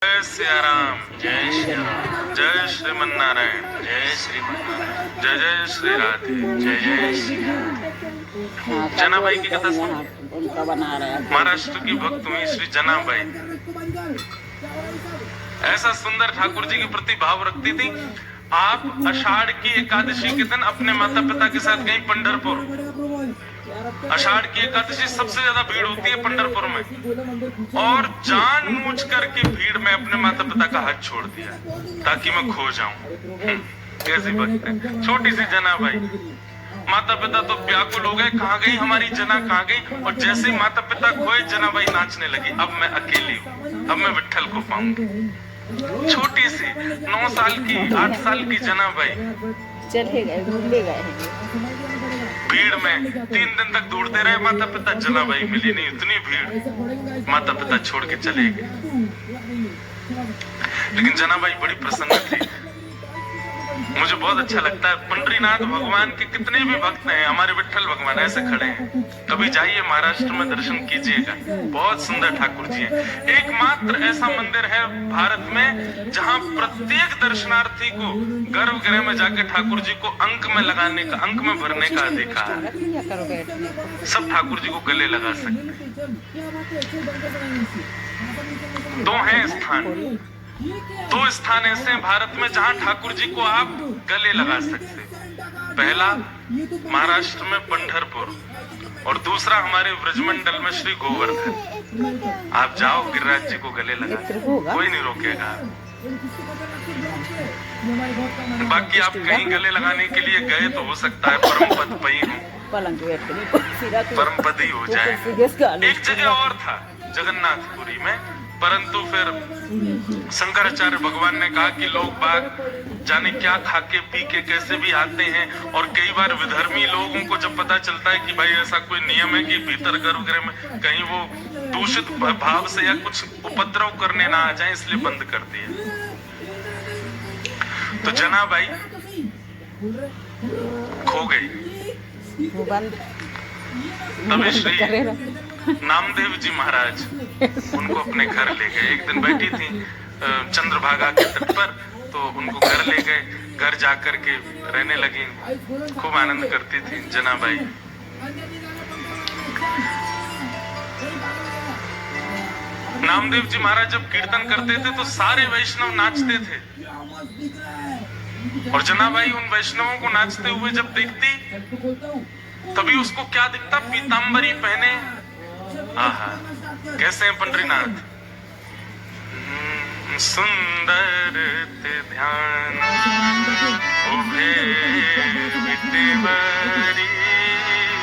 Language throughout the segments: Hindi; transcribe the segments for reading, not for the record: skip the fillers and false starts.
जय सिया राम, जय श्री राम, जय श्रीमन नारायण, जय श्रीमन नारायण, जय जय श्री राधे, जय जय श्री। जनाबाई की कथा सुन। महाराष्ट्र की भक्त हुई श्री जनाबाई ऐसा सुंदर ठाकुर जी के प्रति भाव रखती थी। आप आषाढ़ की एकादशी के दिन अपने माता पिता के साथ गई पंढरपुर। आषाढ़ की एकादशी सबसे ज्यादा भीड़ होती है पंढरपुर में, और जानबूझ करके भीड़ में अपने माता पिता का हाथ छोड़ दिया ताकि मैं खो जाऊं। कैसी भक्त है छोटी सी जनाबाई। माता पिता तो व्याकुल हो गए, कहाँ गई हमारी जना, कहाँ गई। और जैसे ही माता पिता खोए जनाबाई नाचने लगी, अब मैं अकेली हूँ, अब मैं विट्ठल को पाऊंगी। छोटी सी 9 साल की 8 साल की जनाबाई चले गए, भूले गए। भीड़ में 3 दिन तक ढूंढते रहे माता पिता, जनाबाई मिली नहीं। इतनी भीड़, माता पिता छोड़ के चले गए। लेकिन जनाबाई बड़ी प्रसन्न थी। मुझे बहुत अच्छा लगता है, पंडरीनाथ भगवान के कितने भी भक्त हैं, हमारे विट्ठल भगवान ऐसे खड़े हैं। कभी जाइए महाराष्ट्र में, दर्शन कीजिएगा, बहुत सुंदर ठाकुर जी हैं। एकमात्र ऐसा मंदिर है भारत में जहां प्रत्येक दर्शनार्थी को गर्भगृह में जाके ठाकुर जी को अंक में लगाने का, अंक में भरने का अधिकार है। सब ठाकुर जी को गले लगा सकते। 2 हैं स्थान, 2 स्थान ऐसे हैं भारत में जहां ठाकुर जी को आप गले लगा सकते। पहला महाराष्ट्र में पंढरपुर, और दूसरा हमारे ब्रजमंडल में श्री गोवर्धन। आप जाओ गिरिराज जी को गले लगा, कोई नहीं रोकेगा। बाकी आप कहीं गले लगाने के लिए गए तो हो सकता है परम पद पे ही हो, परम पद ही हो जाए। एक जगह और था जगन्नाथपुरी में, परंतु फिर शंकराचार्य भगवान ने कहा कि लोग बाग जाने क्या खा के पी के कैसे भी आते हैं, और कई बार विधर्मी लोगों को जब पता चलता है कि भाई ऐसा कोई नियम है कि भीतर गर्भगृह में कहीं वो दूषित भाव से या कुछ उपद्रव करने ना आ जाए, इसलिए बंद कर दिया। तो जनाबाई खो गई। तभी श्री नामदेव जी महाराज उनको अपने घर ले गए। एक दिन बैठी थी चंद्रभागा के तट पर, तो उनको घर ले गए। घर जाकर के रहने लगी, खूब आनंद करती थी जनाबाई। नामदेव जी महाराज जब कीर्तन करते थे तो सारे वैष्णव नाचते थे, और जनाबाई उन वैष्णवों को नाचते हुए जब देखती, तभी उसको क्या दिखता, पीतांबरी पहने। आहा, कैसे हैं पंडरीनाथ, सुंदर ते ध्यान उभे विटेवरी।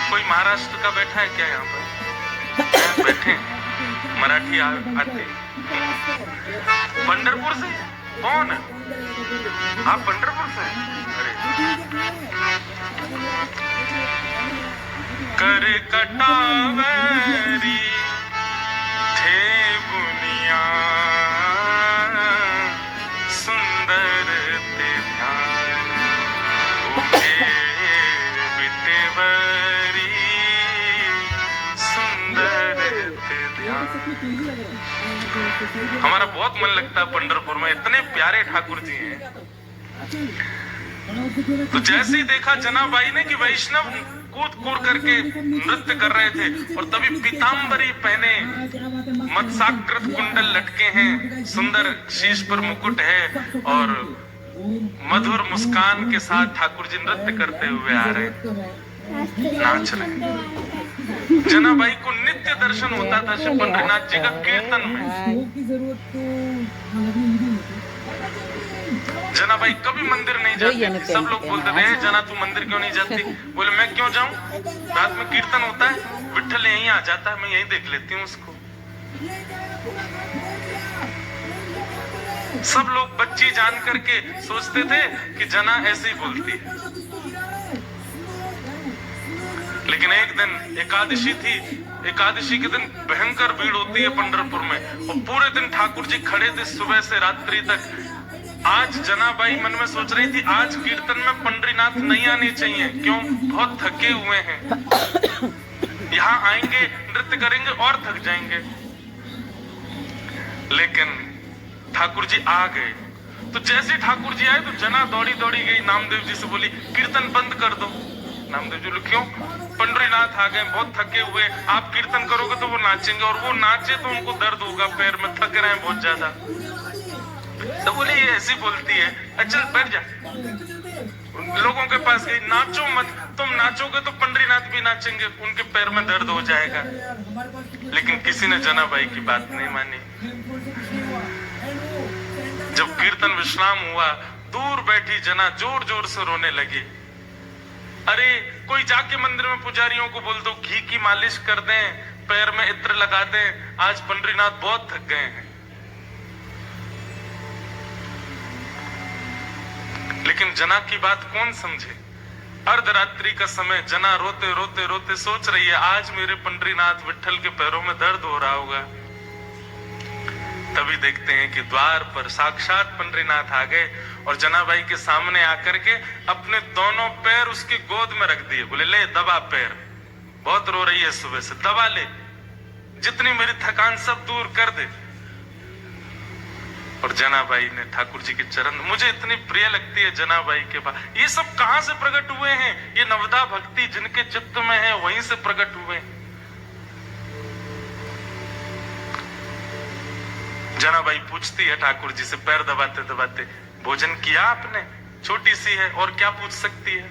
कोई महाराष्ट्र का बैठा है क्या यहाँ पर? बैठे मराठी आते। पंढरपुर से कौन है आप? पंढरपुर से? कर कटावरी थे बुनिया, सुंदर ते ध्यान उठे बिटेवरी, सुंदर ते ध्यान। हमारा बहुत मन लगता है पंढरपुर में, इतने प्यारे ठाकुर जी हैं। तो जैसे ही देखा जनाबाई ने कि वैष्णव कूद कूद करके नृत्य कर रहे थे, और तभी पीतांबरी पहने, मत्स्याकृत कुंडल लटके हैं, सुंदर शीश पर मुकुट है, और मधुर मुस्कान के साथ ठाकुर जी नृत्य करते हुए आ रहे, नाच रहे। जनाबाई को नित्य दर्शन होता था श्री पंडरीनाथ जी का कीर्तन में। जनाबाई कभी मंदिर नहीं जाती। सब लोग बोलते थे, जना तू मंदिर क्यों नहीं जाती? बोले मैं क्यों जाऊं, रात में कीर्तन होता है, विट्ठल यहीं आ जाता है, मैं यहीं देख लेती हूँ उसको। सब लोग बच्ची जान करके सोचते थे कि जना ऐसे ही बोलती है। लेकिन एक दिन एकादशी थी, एकादशी के दिन भयंकर भीड़ होती है पंढरपुर में, और पूरे दिन ठाकुर जी खड़े थे सुबह से रात्रि तक। आज जनाबाई मन में सोच रही थी, आज कीर्तन में पंडरीनाथ नहीं आने चाहिए, क्यों? बहुत थके हुए हैं, यहाँ आएंगे नृत्य करेंगे और थक जाएंगे। लेकिन ठाकुर जी आ गए। तो जैसे ठाकुर जी आए तो जना दौड़ी दौड़ी गई, नामदेव जी से बोली कीर्तन बंद कर दो। नामदेव जी बोले क्यों? पंडरीनाथ आ गए, बहुत थके हुए, आप कीर्तन करोगे तो वो नाचेंगे, और वो नाचे तो उनको दर्द होगा, पैर में थक रहे हैं बहुत ज्यादा। तो बोले ये ऐसी बोलती है, अच्छा बैठ जा। लोगों के पास गई, नाचो मत, तुम नाचोगे तो पंडरीनाथ भी नाचेंगे, उनके पैर में दर्द हो जाएगा। लेकिन किसी ने जनाबाई की बात नहीं मानी। जब कीर्तन विश्राम हुआ, दूर बैठी जना जोर जोर से रोने लगी। अरे कोई जाके मंदिर में पुजारियों को बोल दो घी की मालिश कर दें, पैर में इत्र लगा दें, आज पंडरीनाथ बहुत थक गए हैं। लेकिन जना की बात कौन समझे? अर्धरात्रि का समय, जना रोते रोते रोते सोच रही है आज मेरे पंडरीनाथ विट्ठल के पैरों में दर्द हो रहा होगा। तभी देखते हैं कि द्वार पर साक्षात पंडरीनाथ आ गए और जनाबाई के सामने आकर के अपने दोनों पैर उसकी गोद में रख दिए। बोले ले दबा पैर, बहुत रो रही है सुबह से, दबा ले, जितनी मेरी थकान सब दूर कर दे। और जनाबाई ने ठाकुर जी के चरण, मुझे इतनी प्रिय लगती है जनाबाई के पास। ये सब कहां से प्रकट हुए हैं? ये नवदा भक्ति जिनके चित्त में है वहीं से प्रकट हुए। जनाबाई पूछती है ठाकुर जी से पैर दबाते दबाते, भोजन किया आपने? छोटी सी है और क्या पूछ सकती है,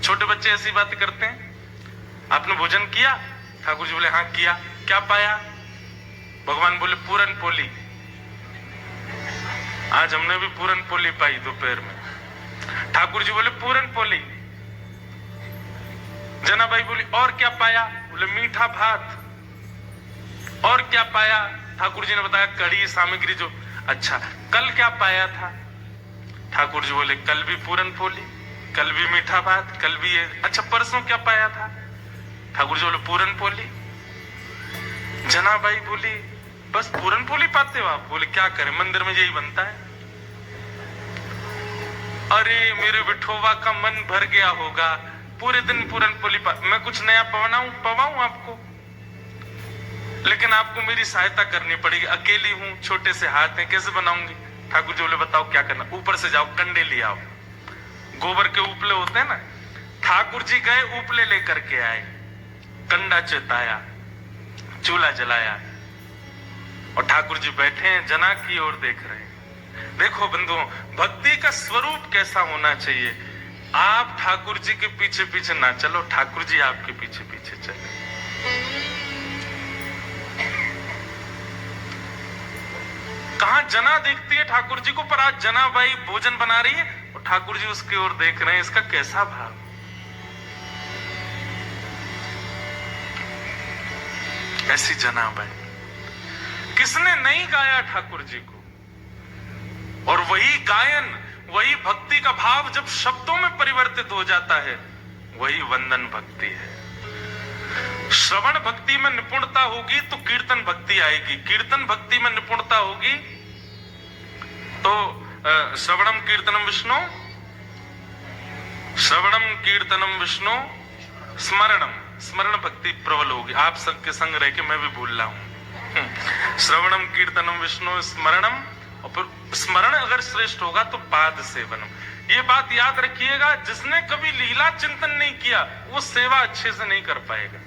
छोटे बच्चे ऐसी बात करते हैं। आपने भोजन किया? ठाकुर जी बोले हाँ किया। क्या पाया? भगवान बोले पूरन पोली। आज हमने भी पूरन पोली पाई दोपहर में। ठाकुर जी बोले पूरन पोली। जनाबाई बोली और क्या पाया? बोले मीठा भात। और क्या पाया? ठाकुर जी ने बताया कड़ी सामग्री जो। अच्छा कल क्या पाया था? ठाकुर जी बोले कल भी पूरन पोली, कल भी मीठा भात, कल भी ये। अच्छा परसों क्या पाया था? ठाकुर जी बोले पूरन पोली। जनाबाई बोली बस पूरन पोली पाते हो आप? बोले क्या करें, मंदिर में यही बनता है। अरे मेरे विठोबा का मन भर गया होगा, पूरे दिन पूरन पोली मैं कुछ नया पवाऊं आपको, लेकिन आपको मेरी सहायता करनी पड़ेगी, अकेली हूं, छोटे से हाथ हैं, कैसे बनाऊंगी? ठाकुर जी बोले बताओ क्या करना? ऊपर से जाओ कंडे ले आओ, गोबर के उपले होते हैं ना। ठाकुर जी गए, उपले लेकर के आए, कंडा चेताया, चूल्हा जलाया, और ठाकुर जी बैठे हैं, जना की ओर देख रहे हैं। देखो बंधुओं, भक्ति का स्वरूप कैसा होना चाहिए। आप ठाकुर जी के पीछे पीछे ना चलो, ठाकुर जी आपके पीछे पीछे चले। कहां जना देखती है ठाकुर जी को, पर आज जनाबाई भोजन बना रही है और ठाकुर जी उसकी ओर देख रहे हैं। इसका कैसा भाव? ऐसी जनाबाई किसने नहीं गाया ठाकुर जी को? और वही गायन, वही भक्ति का भाव जब शब्दों में परिवर्तित हो जाता है, वही वंदन भक्ति है। श्रवण भक्ति में निपुणता होगी तो कीर्तन भक्ति आएगी, कीर्तन भक्ति में निपुणता होगी तो श्रवणम कीर्तनम विष्णु, श्रवणम कीर्तनम विष्णु स्मरणम, स्मरण भक्ति प्रबल होगी। आप सबके संग रह के मैं भी भूल रहा हूं। श्रवणम कीर्तनम विष्णु स्मरणम, और फिर स्मरण अगर श्रेष्ठ होगा तो पाद सेवनम। ये बात याद रखिएगा, जिसने कभी लीला चिंतन नहीं किया वो सेवा अच्छे से नहीं कर पाएगा।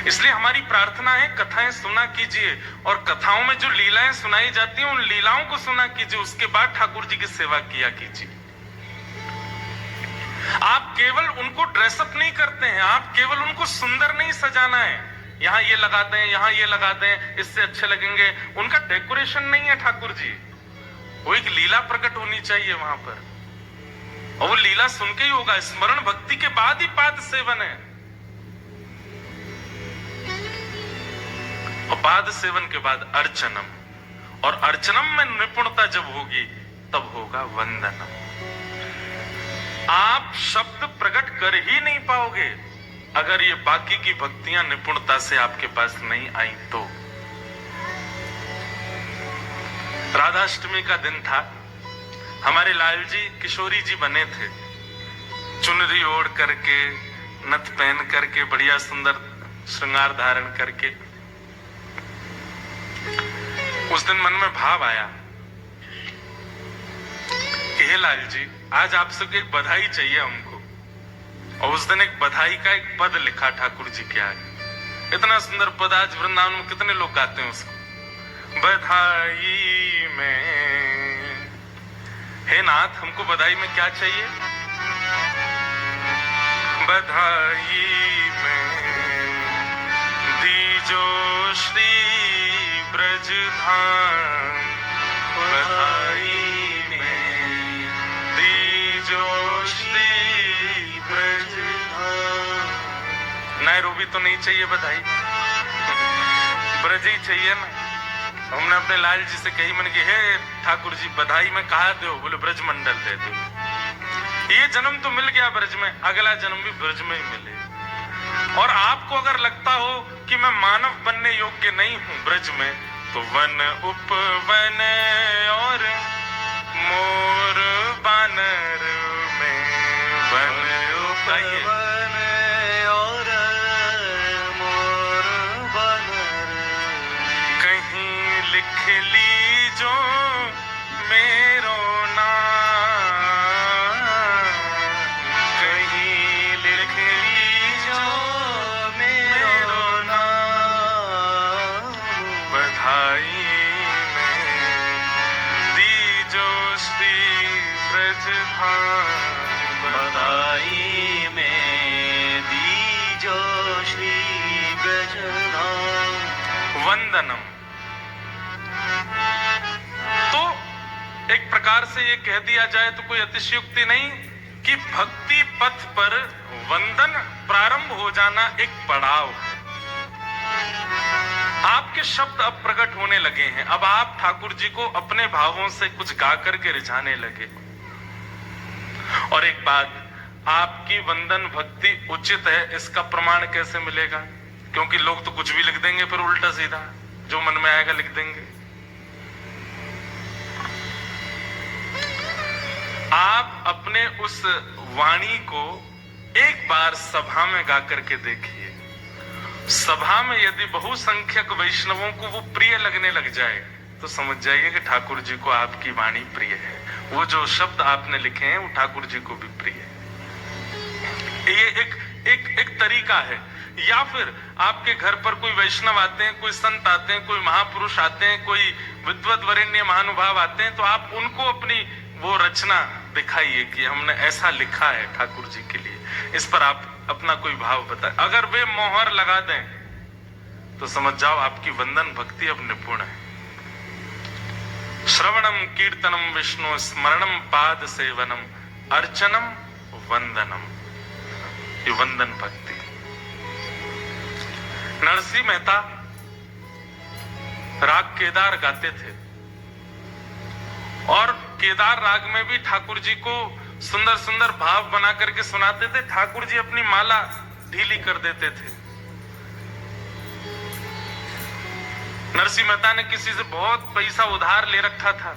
इसलिए हमारी प्रार्थना है कथाएं सुना कीजिए, और कथाओं में जो लीलाएं सुनाई जाती हैं उन लीलाओं को सुना कीजिए, उसके बाद ठाकुर जी की सेवा किया कीजिए। आप केवल उनको ड्रेसअप नहीं करते हैं, आप केवल उनको सुंदर नहीं सजाना है, यहाँ ये लगा दें, यहाँ ये लगा दें, इससे अच्छे लगेंगे, उनका डेकोरेशन नहीं है ठाकुर जी। वो एक लीला प्रकट होनी चाहिए वहां पर, और वो लीला सुन के ही होगा। स्मरण भक्ति के बाद ही पाद सेवन है, और पाद सेवन के बाद अर्चनम, और अर्चनम में निपुणता जब होगी तब होगा वंदनम। आप शब्द प्रकट कर ही नहीं पाओगे अगर ये बाकी की भक्तियां निपुणता से आपके पास नहीं आई तो। राधाष्टमी का दिन था, हमारे लाल जी किशोरी जी बने थे, चुनरी ओढ़ करके, नथ पहन करके, बढ़िया सुंदर श्रृंगार धारण करके। उस दिन मन में भाव आया कि हे लाल जी, आज आप सबकी एक बधाई चाहिए हमको। और उस दिन एक बधाई का एक पद लिखा ठाकुर जी के आगे। इतना सुंदर पद आज वृंदावन में कितने लोग गाते हैं उसको। बधाई में, हे नाथ हमको बधाई में क्या चाहिए? बधाई में दीजो श्री ब्रज धाम, बधाई में दीजो श्री ब्रज धाम। नैरोबी तो नहीं चाहिए बधाई, ब्रज ही चाहिए ना। हमने अपने लाल जी से कही, मन की हे ठाकुर जी बधाई में कहा दो? बोले ब्रज मंडल दे दो। ये जन्म तो मिल गया ब्रज में, अगला जन्म भी ब्रज में ही मिले। और आपको अगर लगता हो कि मैं मानव बनने योग्य नहीं हूं ब्रज में, तो वन उपवन और मोर बानर में, वन उपवन और मोर बानर, कहीं लिख ली जो मेरो वंदनम। तो एक प्रकार से ये कह दिया जाए तो कोई अतिशयोक्ति नहीं कि भक्ति पथ पर वंदन प्रारंभ हो जाना एक पड़ाव। आपके शब्द अब प्रकट होने लगे हैं, अब आप ठाकुर जी को अपने भावों से कुछ गा करके रिझाने लगे। और एक बात, आपकी वंदन भक्ति उचित है इसका प्रमाण कैसे मिलेगा? क्योंकि लोग तो कुछ भी लिख देंगे, फिर उल्टा सीधा जो मन में आएगा लिख देंगे। आप अपने उस वाणी को एक बार सभा में गा करके देखिए। सभा में यदि बहुसंख्यक वैष्णवों को वो प्रिय लगने लग जाए तो समझ जाइए कि ठाकुर जी को आपकी वाणी प्रिय है। वो जो शब्द आपने लिखे हैं वो ठाकुर जी को भी प्रिय है। ये एक तरीका है। या फिर आपके घर पर कोई वैष्णव आते हैं, कोई संत आते हैं, कोई महापुरुष आते हैं, कोई विद्वत वरेण्य महानुभाव आते हैं, तो आप उनको अपनी वो रचना दिखाइए कि हमने ऐसा लिखा है ठाकुर जी के लिए। इस पर आप अपना कोई भाव बताएं। अगर वे मोहर लगा दें तो समझ जाओ आपकी वंदन भक्ति अब निपुण है। श्रवणम कीर्तनम विष्णु स्मरणम पाद सेवनम अर्चनम वंदनम, ये वंदन भक्ति। नरसिंह मेहता राग केदार गाते थे और केदार राग में भी ठाकुर जी को सुंदर सुंदर भाव बना करके सुनाते थे। ठाकुर जी अपनी माला ढीली कर देते थे। नरसिंह मेहता ने किसी से बहुत पैसा उधार ले रखा था।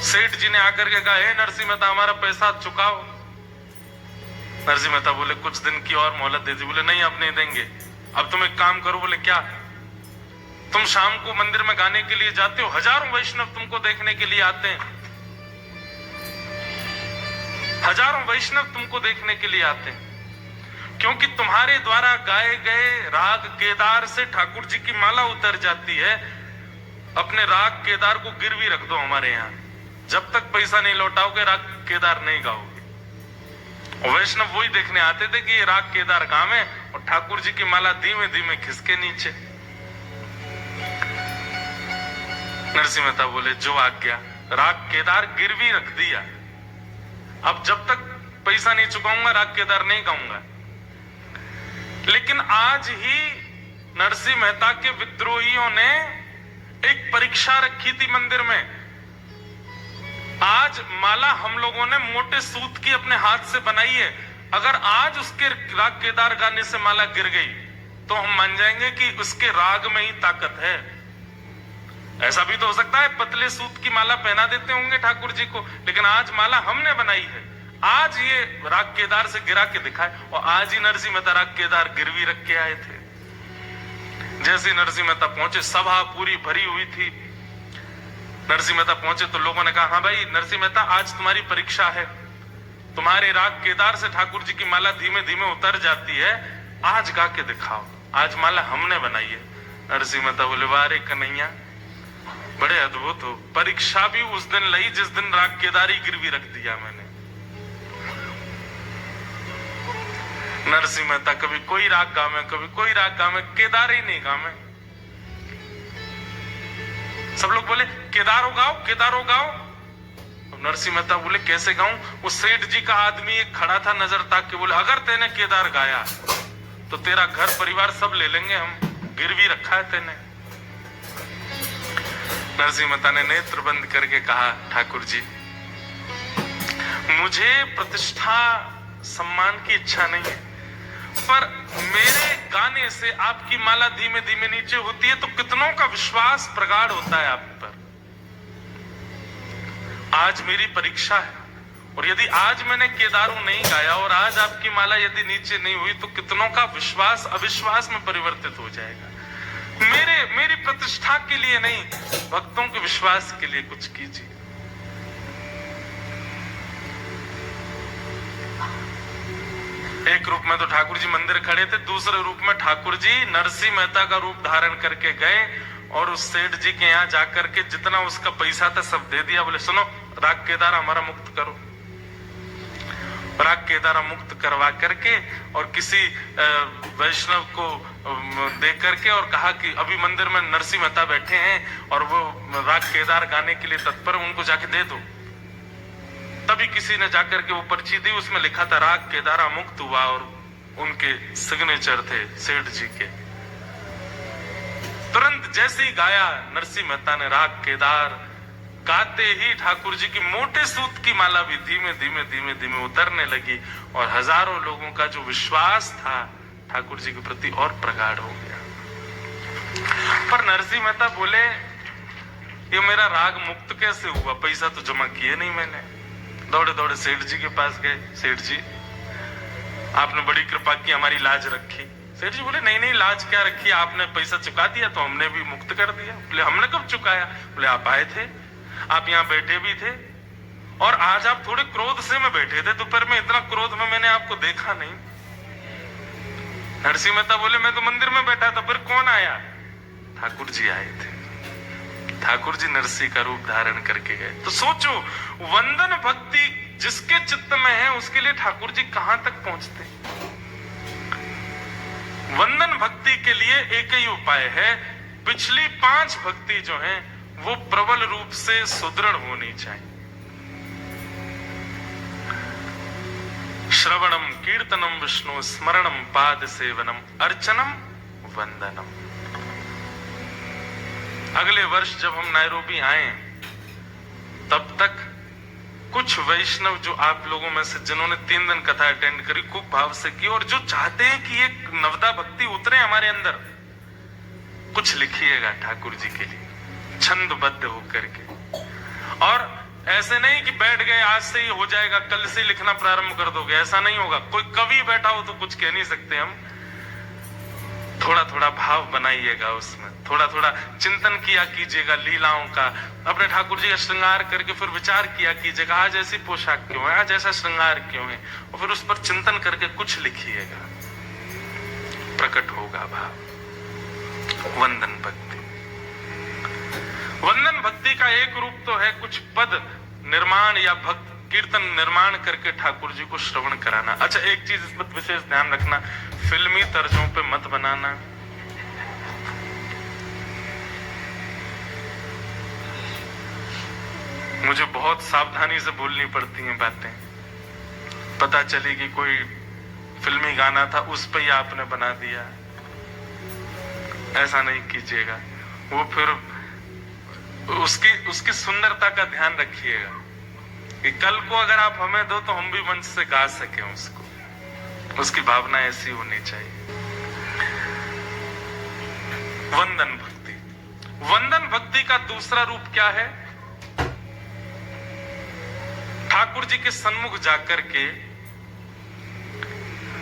सेठ जी ने आकर के कहा, हे नरसिंह मेहता हमारा पैसा चुकाओ। नरसिंह मेहता बोले कुछ दिन की और मोहलत दे दी। बोले नहीं अब नहीं देंगे। अब तुम एक काम करो। बोले क्या? तुम शाम को मंदिर में गाने के लिए जाते हो, हजारों वैष्णव तुमको देखने के लिए आते हैं, हजारों वैष्णव तुमको देखने के लिए आते हैं, क्योंकि तुम्हारे द्वारा गाए गए राग केदार से ठाकुर जी की माला उतर जाती है। अपने राग केदार को गिरवी रख दो हमारे यहाँ, जब तक पैसा नहीं लौटाओगे राग केदार नहीं गाओगे। और वैष्णव वही देखने आते थे कि ये राग केदार गावे और ठाकुर जी की माला धीमे धीमे खिसके नीचे। नरसिंह मेहता बोले जो आज्ञा। राग केदार गिरवी रख दिया। अब जब तक पैसा नहीं चुकाऊंगा राग केदार नहीं गाऊंगा। लेकिन आज ही नरसिंह मेहता के विद्रोहियों ने एक परीक्षा रखी थी मंदिर में। आज माला हम लोगों ने मोटे सूत की अपने हाथ से बनाई है। अगर आज उसके राग केदार गाने से माला गिर गई तो हम मान जाएंगे कि उसके राग में ही ताकत है। ऐसा भी तो हो सकता है पतले सूत की माला पहना देते होंगे ठाकुर जी को, लेकिन आज माला हमने बनाई है। आज ये राग केदार से गिरा के दिखाए और आज ही नरसिंह मेहता राग केदार गिरवी रख के आए थे। जैसे ही नरसिंह मेहता पहुंचे, सभा पूरी भरी हुई थी। नरसिंह मेहता पहुंचे तो लोगों ने कहा, हाँ भाई नरसिंह मेहता, आज तुम्हारी परीक्षा है, तुम्हारे राग केदार से ठाकुर जी की माला धीमे धीमे उतर जाती है, आज गा के दिखाओ, आज माला हमने बनाई है। नरसिंह मेहता बोले, वाह रे कन्हैया, बड़े अद्भुत हो, परीक्षा भी उस दिन लई जिस दिन राग केदारी गिरवी रख दिया मैंने। नरसिंह मेहता कभी कोई राग गावे, कभी कोई राग गावे, केदार ही नहीं गावे। सब लोग बोले केदारो गाओ, केदारो गाओ। नरसिंह मेहता बोले कैसे गाऊं? वो सेठ जी का आदमी एक खड़ा था नजर ताक के, बोले अगर तेने केदार गाया तो तेरा घर परिवार सब ले लेंगे हम, गिरवी रखा है तेने। नरसिंह मेहता ने नेत्र बंद करके कहा, ठाकुर जी मुझे प्रतिष्ठा सम्मान की इच्छा नहीं है, पर मेरे गाने से आपकी माला धीमे धीमे नीचे होती है तो कितनों का विश्वास प्रगाढ़ होता है आप पर। आज मेरी परीक्षा है, और यदि आज मैंने केदारू नहीं गाया और आज आपकी माला यदि नीचे नहीं हुई तो कितनों का विश्वास अविश्वास में परिवर्तित हो जाएगा। मेरी प्रतिष्ठा के लिए नहीं, भक्तों के विश्वास के लिए कुछ कीजिए। एक रूप में तो ठाकुर जी मंदिर खड़े थे, दूसरे रूप में ठाकुर जी नरसिंह मेहता का रूप धारण करके गए और उस सेठ जी के यहाँ जाकर के जितना उसका पैसा था सब दे दिया। बोले सुनो, राग केदार हमारा मुक्त करो। राग केदारा मुक्त करवा करके और किसी वैष्णव को दे करके और कहा कि अभी मंदिर में नरसिंह मेहता बैठे हैं और वो राग केदार गाने के लिए तत्पर, उनको जाके दे दो। तभी किसी ने जाकर के वो पर्ची दी, उसमें लिखा था राग केदारा मुक्त हुआ और उनके सिग्नेचर थे सेठ जी के। तुरंत जैसे ही गाया नरसिंह मेहता ने राग केदार, गाते ही ठाकुर जी की मोटे सूत की माला भी धीमे धीमे धीमे धीमे उतरने लगी और हजारों लोगों का जो विश्वास था ठाकुर जी के प्रति और प्रगाढ़ हो गया। पर नरसिंह मेहता बोले, ये मेरा राग मुक्त कैसे हुआ? पैसा तो जमा किए नहीं मैंने। दौड़े दौड़े सेठ जी के पास गए, सेठ जी आपने बड़ी कृपा की, हमारी लाज रखी। सेठ जी बोले, नहीं नहीं, लाज क्या रखी, आपने पैसा चुका दिया तो हमने भी मुक्त कर दिया। बोले हमने कब चुकाया? बोले आप आए थे, आप यहाँ बैठे भी थे और आज आप थोड़े क्रोध से में बैठे थे, दोपहर में इतना क्रोध में मैंने आपको देखा नहीं। नरसिंह मेहता बोले, मैं तो मंदिर में बैठा था, फिर कौन आया? ठाकुर जी आए थे। ठाकुर जी नरसिंह का रूप धारण करके गए। तो सोचो, वंदन भक्ति जिसके चित्त में है उसके लिए ठाकुर जी कहां तक पहुंचते। वंदन भक्ति के लिए एक ही उपाय है, पिछली 5 भक्ति जो है वो प्रबल रूप से सुदृढ़ होनी चाहिए। श्रवणम कीर्तनम विष्णु स्मरणम पाद सेवनम अर्चनम वंदनम। अगले वर्ष जब हम नायरोबी आए तब तक कुछ वैष्णव जो आप लोगों में से जिन्होंने 3 दिन कथा अटेंड करी, खूब भाव से की और जो चाहते हैं कि एक नवदा भक्ति उतरे हमारे अंदर, कुछ लिखिएगा ठाकुर जी के लिए छंदबद्ध होकर के। और ऐसे नहीं कि बैठ गए आज से ही हो जाएगा, कल से लिखना प्रारंभ कर दोगे, ऐसा नहीं होगा। कोई कवि बैठा हो तो कुछ कह नहीं सकते हम। थोड़ा थोड़ा भाव बनाइएगा, उसमें थोड़ा थोड़ा चिंतन किया कीजिएगा लीलाओं का, अपने ठाकुर जी का श्रृंगार करके फिर विचार किया कीजिएगा, आज ऐसी पोशाक क्यों है, आज ऐसा श्रृंगार क्यों है, और फिर उस पर चिंतन करके कुछ लिखिएगा, प्रकट होगा भाव। वंदन भक्ति, वंदन भक्ति का एक रूप तो है कुछ पद निर्माण या भक्त कीर्तन निर्माण करके ठाकुर जी को श्रवण कराना। अच्छा, एक चीज इस पर विशेष ध्यान रखना, फिल्मी तर्जों पे मत बनाना। मुझे बहुत सावधानी से बोलनी पड़ती हैं बातें। पता चली कि कोई फिल्मी गाना था, उस पे ही आपने बना दिया, ऐसा नहीं कीजिएगा। वो फिर उसकी सुंदरता का ध्यान रखिएगा कि कल को अगर आप हमें दो तो हम भी मंच से गा सके उसको, उसकी भावना ऐसी होनी चाहिए। वंदन भक्ति, वंदन भक्ति का दूसरा रूप क्या है? ठाकुर जी के सन्मुख जाकर के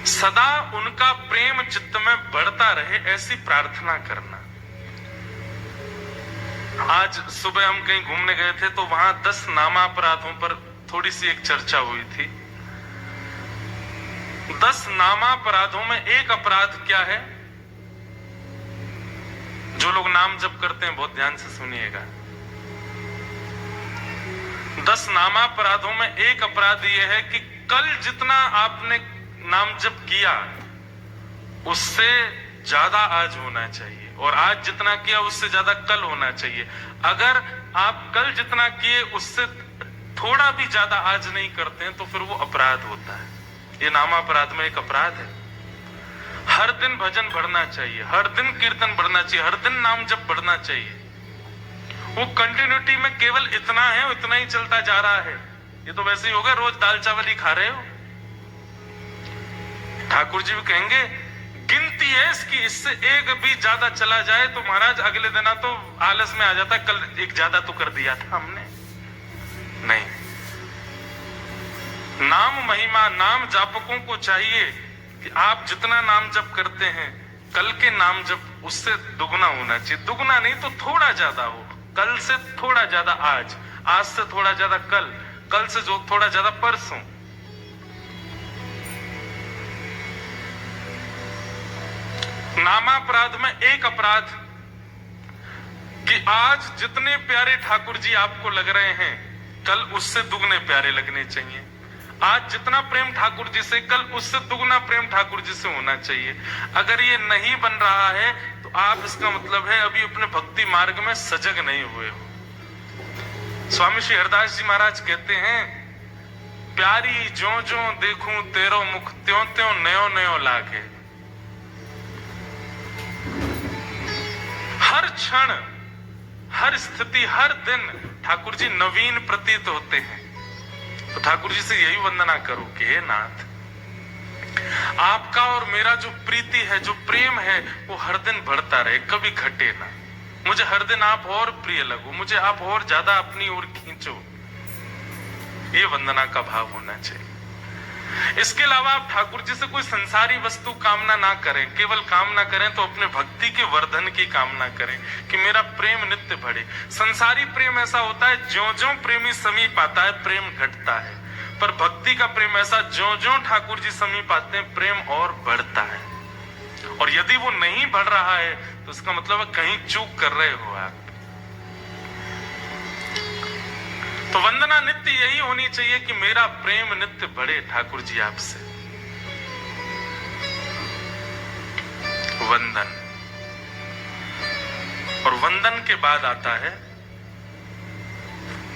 सदा उनका प्रेम चित्त में बढ़ता रहे, ऐसी प्रार्थना करना। आज सुबह हम कहीं घूमने गए थे तो वहां 10 नामापराधों पर थोड़ी सी एक चर्चा हुई थी। 10 नामापराधों में एक अपराध क्या है? जो लोग नाम जप करते हैं बहुत ध्यान से सुनिएगा। 10 नामापराधों में एक अपराध यह है कि कल जितना आपने नाम जप किया उससे ज्यादा आज होना चाहिए, और आज जितना किया उससे ज्यादा कल होना चाहिए। अगर आप कल जितना किए उससे थोड़ा भी ज्यादा आज नहीं करते हैं तो फिर वो अपराध होता है। ये नामापराध में एक अपराध है। हर दिन भजन बढ़ना चाहिए, हर दिन कीर्तन बढ़ना चाहिए, हर दिन नाम जप बढ़ना चाहिए। वो कंटिन्यूटी में केवल इतना है, इतना ही चलता जा रहा है। ये तो वैसे ही होगा, रोज दाल चावल ही खा रहे हो। ठाकुर जी भी कहेंगे गिनती है इसकी, इससे एक भी ज्यादा चला जाए तो महाराज अगले दिन तो आलस में आ जाता, कल एक ज्यादा तो कर दिया था हमने। नहीं, नाम महिमा, नाम जापकों को चाहिए कि आप जितना नाम जप करते हैं कल के नाम जप उससे दुगना होना चाहिए। दुगना नहीं तो थोड़ा ज्यादा हो, कल से थोड़ा ज्यादा आज, आज से थोड़ा ज्यादा कल, कल से जो थोड़ा ज्यादा परसों। नामापराध में एक अपराध कि आज जितने प्यारे ठाकुर जी आपको लग रहे हैं कल उससे दुगने प्यारे लगने चाहिए। आज जितना प्रेम ठाकुर जी से कल उससे दुगना प्रेम ठाकुर जी से होना चाहिए। अगर ये नहीं बन रहा है तो आप, इसका मतलब है अभी अपने भक्ति मार्ग में सजग नहीं हुए हो। स्वामी श्री हरदास जी महाराज कहते हैं, प्यारी ज्यों ज्यों देखूं तेरो मुख, त्यों त्यों नयो नयो लागे। हर क्षण, हर स्थिति, हर दिन ठाकुर जी नवीन प्रतीत होते हैं। तो ठाकुर जी से यही वंदना करो कि हे नाथ, आपका और मेरा जो प्रीति है, जो प्रेम है, वो हर दिन बढ़ता रहे, कभी घटे ना। मुझे हर दिन आप और प्रिय लगो, मुझे आप और ज्यादा अपनी ओर खींचो। ये वंदना का भाव होना चाहिए। इसके अलावा आप ठाकुर जी से कोई संसारी वस्तु कामना ना करें। केवल कामना करें तो अपने भक्ति के वर्धन की कामना करें कि मेरा प्रेम नित्य बढ़े। संसारी प्रेम ऐसा होता है, ज्यों ज्यों प्रेमी समीप आता है प्रेम घटता है, पर भक्ति का प्रेम ऐसा, ज्यों ज्यों ठाकुर जी समीप आते हैं प्रेम और बढ़ता है। और यदि वो नहीं बढ़ रहा है तो इसका मतलब कहीं चूक कर रहे हो आप। तो वंदना नित्य यही होनी चाहिए कि मेरा प्रेम नित्य बढ़े ठाकुर जी आपसे। वंदन, और वंदन के बाद आता है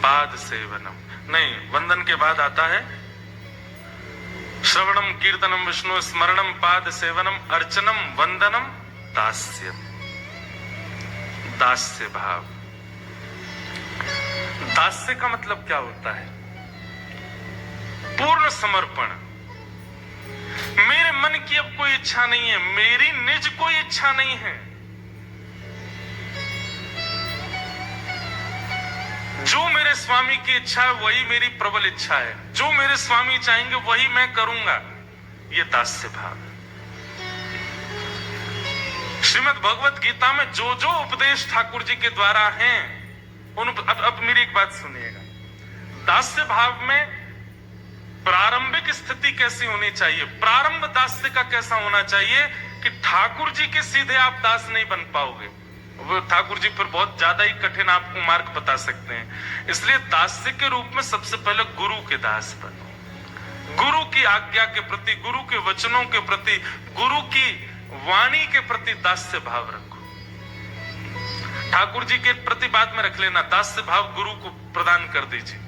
पाद सेवनम। नहीं, वंदन के बाद आता है श्रवणम कीर्तनम विष्णु स्मरणम पाद सेवनम अर्चनम वंदनम दास्यम। दास्य भाव। दास्य का मतलब क्या होता है? पूर्ण समर्पण। मेरे मन की अब कोई इच्छा नहीं है, मेरी निज कोई इच्छा नहीं है। जो मेरे स्वामी की इच्छा है वही मेरी प्रबल इच्छा है, जो मेरे स्वामी चाहेंगे वही मैं करूंगा। ये दास्य भाव। श्रीमद् भगवत गीता में जो जो उपदेश ठाकुर जी के द्वारा हैं, अब मेरी एक बात सुनिएगा। दास्य भाव में प्रारंभिक स्थिति कैसी होनी चाहिए? प्रारंभ दास्य का कैसा होना चाहिए कि ठाकुर जी के सीधे आप दास नहीं बन पाओगे। वो ठाकुर जी फिर बहुत ज्यादा ही कठिन आपको मार्ग बता सकते हैं। इसलिए दास्य के रूप में सबसे पहले गुरु के दास बनो। गुरु की आज्ञा के प्रति, गुरु के वचनों के प्रति, गुरु की वाणी के प्रति दास्य भाव रखो। ठाकुर जी के प्रति बाद में रख लेना, दास्य भाव गुरु को प्रदान कर दीजिए।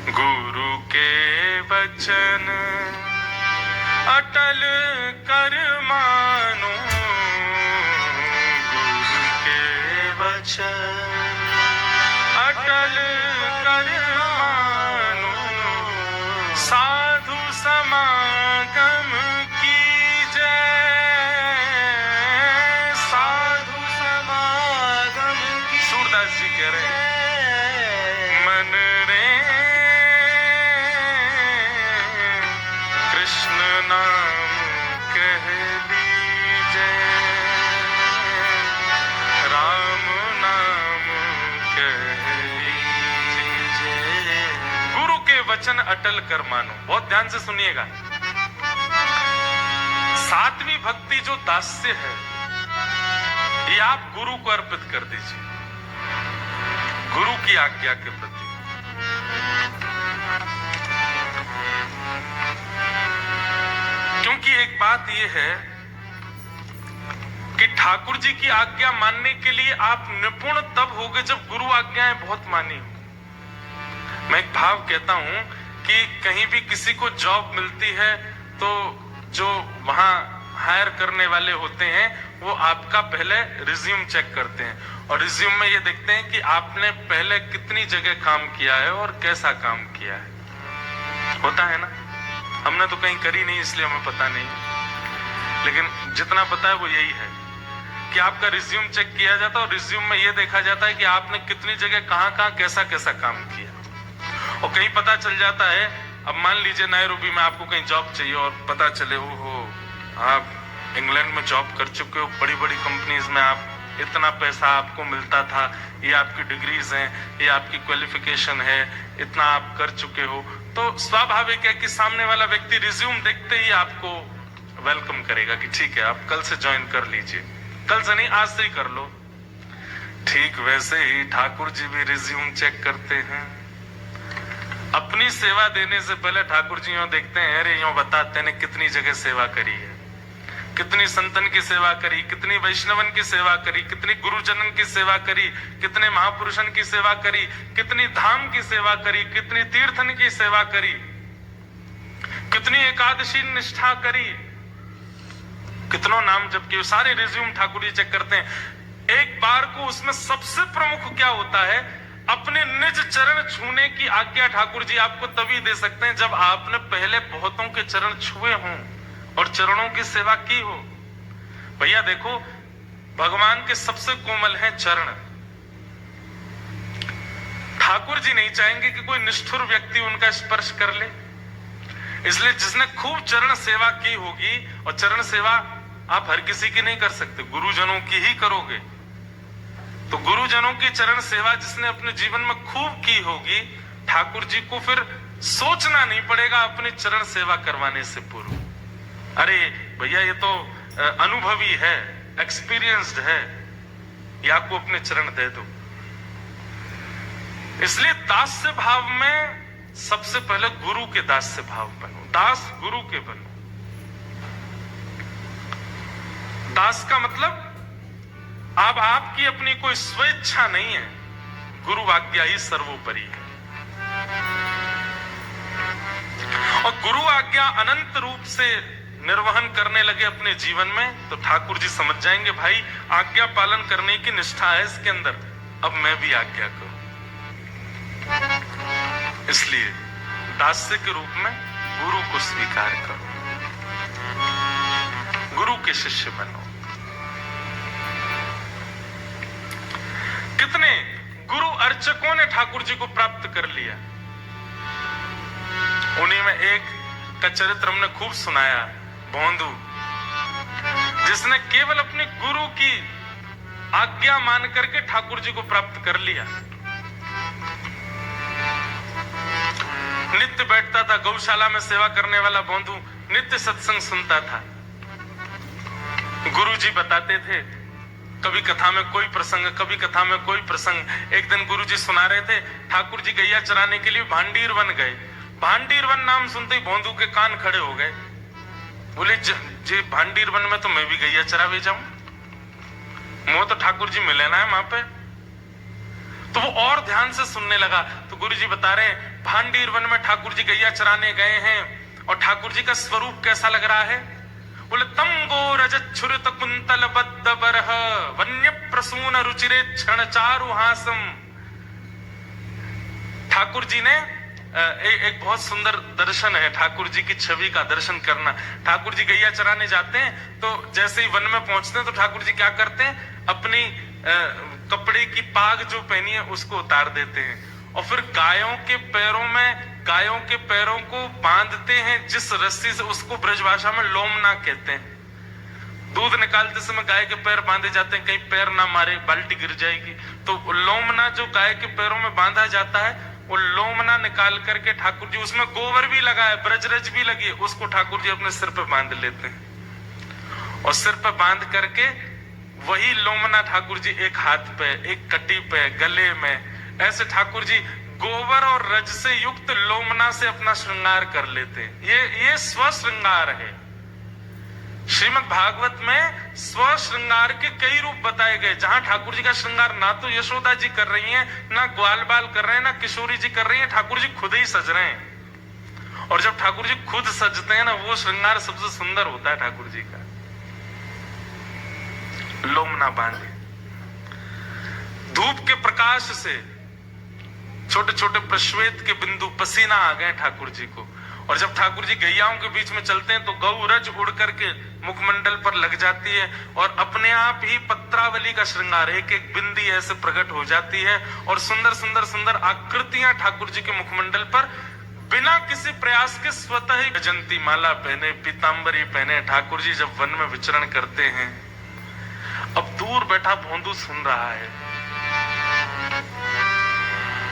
गुरु के वचन अटल कर मानो, गुरु के वचन अटल कर मानो, साधु समागम की जय, साधु समागम की। सूरदास जी कह रहे हैं, मन रे वचन अटल कर मानो। बहुत ध्यान से सुनिएगा। सातवीं भक्ति जो दास्य है, ये आप गुरु को अर्पित कर दीजिए, गुरु की आज्ञा के प्रति। क्योंकि एक बात यह है कि ठाकुर जी की आज्ञा मानने के लिए आप निपुण तब होगे जब गुरु आज्ञाएं बहुत मानी हो। मैं एक भाव कहता हूं कि कहीं भी किसी को जॉब मिलती है तो जो वहां हायर करने वाले होते हैं वो आपका पहले रिज्यूम चेक करते हैं और रिज्यूम में ये देखते हैं कि आपने पहले कितनी जगह काम किया है और कैसा काम किया है। होता है ना, हमने तो कहीं करी नहीं इसलिए हमें पता नहीं, लेकिन जितना पता है वो यही है कि आपका रिज्यूम चेक किया जाता है और रिज्यूम में ये देखा जाता है कि आपने कितनी जगह कहां कैसा कैसा काम किया। और कहीं पता चल जाता है, अब मान लीजिए नैरोबी में आपको कहीं जॉब चाहिए और पता चले ओहो आप इंग्लैंड में जॉब कर चुके हो, बड़ी बड़ी कंपनीज में आप इतना पैसा आपको मिलता था, ये आपकी डिग्रीज हैं, ये आपकी क्वालिफिकेशन है, इतना आप कर चुके हो, तो स्वाभाविक है कि सामने वाला व्यक्ति रिज्यूम देखते ही आपको वेलकम करेगा कि ठीक है आप कल से ज्वाइन कर लीजिए, कल से नहीं आज से ही कर लो। ठीक वैसे ही ठाकुर जी भी रिज्यूम चेक करते हैं। अपनी सेवा देने से पहले ठाकुर जी यूं देखते हैं, अरे यूं बताते हैं कितनी जगह सेवा करी है, कितनी संतन की सेवा करी, कितनी वैष्णवन की सेवा करी, कितनी गुरुजनन की सेवा करी, कितने महापुरुषन की सेवा करी, कितनी धाम की सेवा करी, कितनी तीर्थन की सेवा करी, कितनी एकादशी निष्ठा करी, कितनों नाम जप किए, सारे रिज्यूम ठाकुर जी चेक करते हैं। एक बार को उसमें सबसे प्रमुख क्या होता है, अपने निज चरण छूने की आज्ञा ठाकुर जी आपको तभी दे सकते हैं जब आपने पहले बहुतों के चरण छुए हों और चरणों की सेवा की हो। भैया देखो, भगवान के सबसे कोमल हैं चरण। ठाकुर जी नहीं चाहेंगे कि कोई निष्ठुर व्यक्ति उनका स्पर्श कर ले, इसलिए जिसने खूब चरण सेवा की होगी, और चरण सेवा आप हर किसी की नहीं कर सकते, गुरुजनों की ही करोगे, तो गुरुजनों की चरण सेवा जिसने अपने जीवन में खूब की होगी, ठाकुर जी को फिर सोचना नहीं पड़ेगा अपनी चरण सेवा करवाने से पूर्व। अरे भैया ये तो अनुभवी है, एक्सपीरियंस्ड है, या को अपने चरण दे दो। इसलिए दास्य भाव में सबसे पहले गुरु के दास्य भाव बनो, दास गुरु के बनो। दास का मतलब अब आपकी अपनी कोई स्वेच्छा नहीं है, गुरु आज्ञा ही सर्वोपरि है। और गुरु आज्ञा अनंत रूप से निर्वहन करने लगे अपने जीवन में, तो ठाकुर जी समझ जाएंगे भाई आज्ञा पालन करने की निष्ठा है इसके अंदर, अब मैं भी आज्ञा करूं। इसलिए दास्य के रूप में गुरु को स्वीकार करो, गुरु के शिष्य बनो। कितने गुरु अर्चकों ने ठाकुर जी को प्राप्त कर लिया, उन्हीं में एक का चरित्र हमने खूब सुनाया, भोंदू, जिसने केवल अपने गुरु की आज्ञा मान करके ठाकुर जी को प्राप्त कर लिया। नित्य बैठता था गौशाला में सेवा करने वाला भोंदू, नित्य सत्संग सुनता था। गुरु जी बताते थे, कभी कथा में कोई प्रसंग, कभी कथा में कोई प्रसंग। एक दिन गुरु जी सुना रहे थे, ठाकुर जी गैया चराने के लिए भांडीर वन गए। भांडीर वन नाम सुनते ही भोंदू के कान खड़े हो गए, बोले जी भांडीर वन में तो मैं भी गैया चरावे जाऊं, मुझे तो ठाकुर जी मिले ना है वहां पे। तो वो और ध्यान से सुनने लगा। तो गुरु जी बता रहे हैं, भांडीर वन में ठाकुर जी गैया चराने गए हैं और ठाकुर जी का स्वरूप कैसा लग रहा है, बोले तंगो रजच्छुरित कुंतल बद्ध बरह वन्य प्रसून रुचिरे क्षण चारु हासम। ठाकुर जी ने एक बहुत सुंदर दर्शन है, ठाकुर जी की छवि का दर्शन करना। ठाकुर जी गैया चराने जाते हैं तो जैसे ही वन में पहुंचते हैं तो ठाकुर जी क्या करते हैं, अपनी कपड़े की पाग जो पहनी है उसको उतार देते हैं और फिर गायों के पैरों को बांधते हैं जिस रस्सी से, उसको ब्रजभाषा में लोमना कहते हैं। दूध निकालते समय गाय के पैर बांधे जाते हैं, कहीं पैर ना मारे, बाल्टी गिर जाएगी, तो लोमना जो गाय के पैरों में बांधा जाता है वो लोमना निकाल करके ठाकुर जी, उसमें गोबर भी लगा है, ब्रजरज भी लगी है, उसको ठाकुर जी अपने सिर पे बांध लेते हैं और सिर पे बांध करके वही लोमना ठाकुर जी एक हाथ पे, एक कटी पे, गले में, ऐसे ठाकुर जी गोबर और रज से युक्त लोमना से अपना श्रृंगार कर लेते हैं। ये स्व श्रृंगार है। श्रीमद् भागवत में स्व श्रृंगार के कई रूप बताए गए, जहां ठाकुर जी का श्रृंगार ना तो यशोदा जी कर रही हैं, ना ग्वाल बाल कर रहे हैं, ना किशोरी जी कर रही हैं, ठाकुर जी खुद ही सज रहे हैं। और जब ठाकुर जी खुद सजते हैं ना, वो श्रृंगार सबसे सुंदर होता है ठाकुर जी का। लोमना बांधे, धूप के प्रकाश से छोटे छोटे प्रश्वेत के बिंदु पसीना आ गए ठाकुर जी को। और जब ठाकुर जी गैयाओं के बीच में चलते हैं तो गौ रज उड़ करके मुखमंडल पर लग जाती है और अपने आप ही पत्रावली का श्रृंगार, एक एक बिंदी ऐसे प्रकट हो जाती है और सुंदर सुंदर सुंदर आकृतियां ठाकुर जी के मुखमंडल पर बिना किसी प्रयास के स्वतः ही गजंती माला पहने, पीतांबरी पहने ठाकुर जी जब वन में विचरण करते हैं। अब दूर बैठा भोंदू सुन रहा है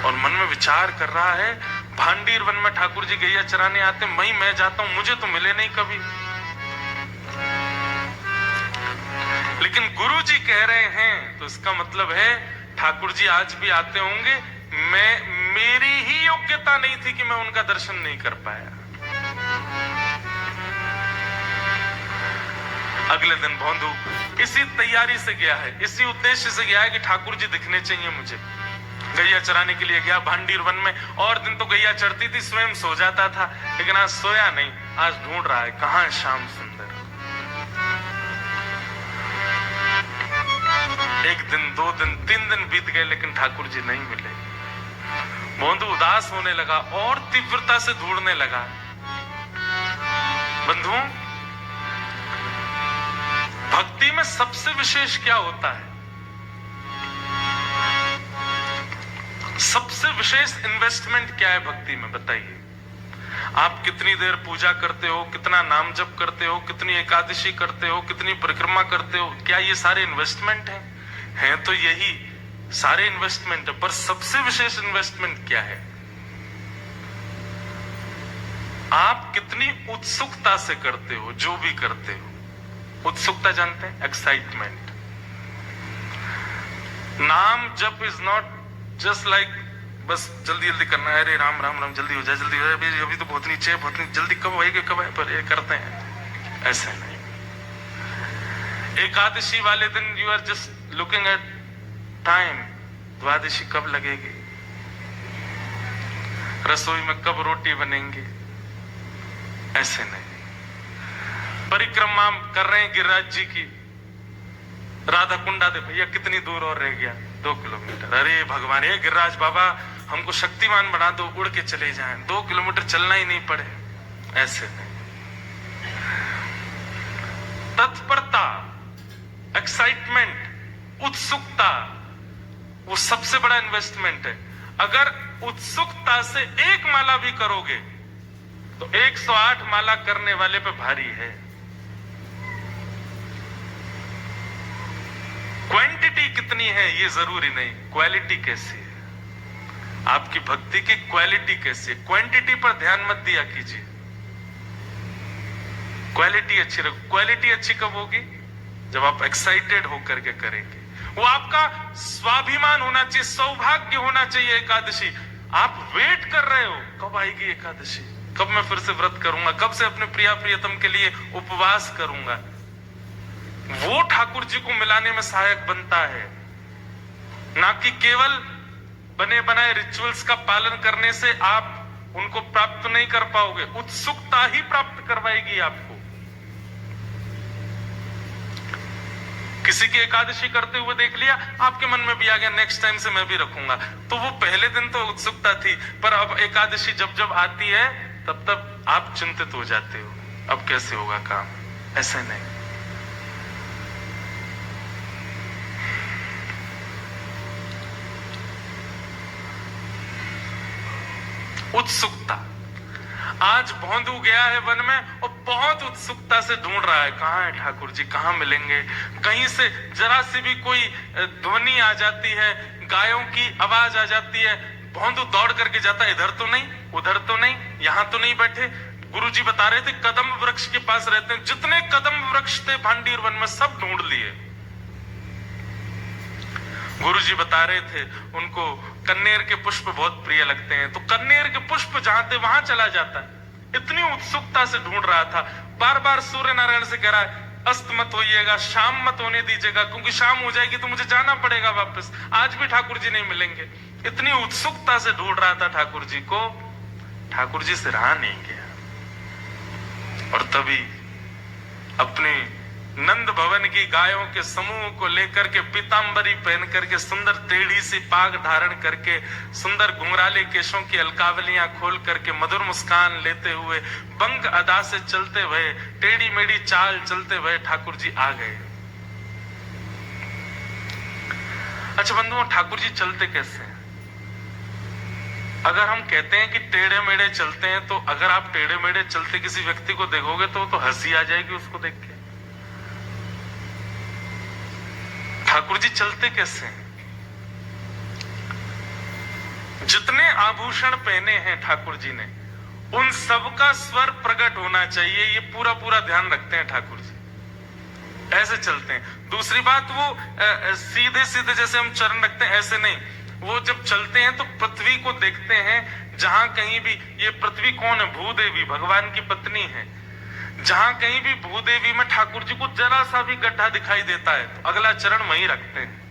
और मन में विचार कर रहा है, भांडीर वन में ठाकुर जी गैया चराने आते, मैं जाता हूं, मुझे तो मिले नहीं कभी। लेकिन गुरु जी कह रहे हैं तो इसका मतलब है ठाकुर जी आज भी आते होंगे। मेरी ही योग्यता नहीं थी कि मैं उनका दर्शन नहीं कर पाया। अगले दिन भोंदू इसी तैयारी से गया है, इसी उद्देश्य से गया है कि ठाकुर जी दिखने चाहिए मुझे। गैया चराने के लिए गया भांडीर वन में। और दिन तो गैया चढ़ती थी, स्वयं सो जाता था, लेकिन आज सोया नहीं, आज ढूंढ रहा है कहां है श्याम सुंदर। एक दिन, 2 दिन, 3 दिन बीत गए, लेकिन ठाकुर जी नहीं मिले। भोंदू उदास होने लगा और तीव्रता से ढूंढने लगा। बंधुओं, भक्ति में सबसे विशेष क्या होता है? सबसे विशेष इन्वेस्टमेंट क्या है भक्ति में, बताइए। आप कितनी देर पूजा करते हो, कितना नाम जप करते हो, कितनी एकादशी करते हो, कितनी परिक्रमा करते हो, क्या ये सारे इन्वेस्टमेंट हैं? हैं तो यही सारे इन्वेस्टमेंट है, पर सबसे विशेष इन्वेस्टमेंट क्या है? आप कितनी उत्सुकता से करते हो जो भी करते हो। उत्सुकता जानते हैं? एक्साइटमेंट। नाम जप इज नॉट जस्ट लाइक बस जल्दी जल्दी करना है, अरे राम राम राम जल्दी हो जाए, जल्दी हो जाए, अभी तो बहुत नीचे है, बहुत नीचे, जल्दी कब होएगी, कब है, पर ये करते हैं। ऐसे नहीं। एकादशी वाले दिन you are just looking at time, Dwadashi कब लगेगी, रसोई में कब रोटी बनेंगी, ऐसे नहीं। परिक्रमा कर रहे हैं गिरिराज जी की, राधा कुंडा दे भैया कितनी दूर और रह गया, 2 किलोमीटर, अरे भगवान, ये गिरिराज बाबा हमको शक्तिमान बना दो, उड़ के चले जाएं, 2 किलोमीटर चलना ही नहीं पड़े, ऐसे नहीं। तत्परता, एक्साइटमेंट, उत्सुकता, वो सबसे बड़ा इन्वेस्टमेंट है। अगर उत्सुकता से 1 माला भी करोगे तो 108 माला करने वाले पे भारी है। क्वांटिटी कितनी है ये जरूरी नहीं, क्वालिटी कैसी है, आपकी भक्ति की क्वालिटी कैसी है। क्वांटिटी पर ध्यान मत दिया कीजिए, क्वालिटी अच्छी रखो। क्वालिटी अच्छी कब होगी? जब आप एक्साइटेड होकर के करेंगे। वो आपका स्वाभिमान होना चाहिए, सौभाग्य होना चाहिए। एकादशी आप वेट कर रहे हो, कब आएगी एकादशी, कब मैं फिर से व्रत करूंगा, कब से अपने प्रिया प्रियतम के लिए उपवास करूंगा। वो ठाकुर जी को मिलाने में सहायक बनता है, ना कि केवल बने बनाए रिचुअल्स का पालन करने से आप उनको प्राप्त नहीं कर पाओगे। उत्सुकता ही प्राप्त करवाएगी आपको। किसी की एकादशी करते हुए देख लिया, आपके मन में भी आ गया नेक्स्ट टाइम से मैं भी रखूंगा, तो वो पहले दिन तो उत्सुकता थी, पर अब एकादशी जब जब आती है तब तब आप चिंतित हो जाते हो, अब कैसे होगा काम। ऐसे नहीं। उत्सुकता। आज भोंदू गया है वन में और बहुत उत्सुकता से ढूंढ रहा है, कहां है ठाकुर जी, कहां मिलेंगे। कहीं से जरा सी भी कोई ध्वनि आ जाती है, गायों की आवाज आ जाती है, भौंदू दौड़ करके जाता, इधर तो नहीं, उधर तो नहीं, यहां तो नहीं बैठे। गुरुजी बता रहे थे कदम वृक्ष के पास रहते हैं, जितने कदम वृक्ष थे भांडीर वन में सब ढूंढ लिए। गुरुजी बता रहे थे उनको कन्नेर के पुष्प बहुत प्रिय लगते हैं, तो कन्नेर के पुष्प जहां थे वहां चला जाता। इतनी उत्सुकता से ढूंढ रहा था, बार बार सूर्य नारायण से कह रहा है अस्त मत होइएगा, शाम मत होने दीजिएगा, क्योंकि शाम हो जाएगी तो मुझे जाना पड़ेगा वापस, आज भी ठाकुर जी नहीं मिलेंगे। इतनी उत्सुकता से ढूंढ रहा था ठाकुर जी को, ठाकुर जी से रहा नहीं गया। और तभी अपने नंद भवन की गायों के समूह को लेकर के पीतांबरी पहन करके, सुंदर टेढ़ी सी पाग धारण करके, सुंदर घुंघराले केशों की अलकावलियां खोल करके, मधुर मुस्कान लेते हुए, बंक अदा से चलते हुए, टेढ़ी मेढ़ी चाल चलते हुए ठाकुर जी आ गए। अच्छा बंधुओं, ठाकुर जी चलते कैसे हैं? अगर हम कहते हैं कि टेढ़े मेढ़े चलते हैं, तो अगर आप टेढ़े मेढ़े चलते किसी व्यक्ति को देखोगे तो हंसी आ जाएगी उसको देख के। ठाकुर जी चलते कैसे हैं? जितने आभूषण पहने हैं ठाकुर जी ने, उन सबका स्वर प्रकट होना चाहिए, ये पूरा पूरा ध्यान रखते हैं ठाकुर जी। ऐसे चलते हैं। दूसरी बात, वो सीधे सीधे जैसे हम चरण रखते हैं ऐसे नहीं, वो जब चलते हैं तो पृथ्वी को देखते हैं। जहां कहीं भी, ये पृथ्वी कौन है? भूदेवी, भगवान की पत्नी है। जहां कहीं भी भूदेवी में ठाकुर जी को जरा सा भी गड्ढा दिखाई देता है तो अगला चरण वहीं रखते हैं।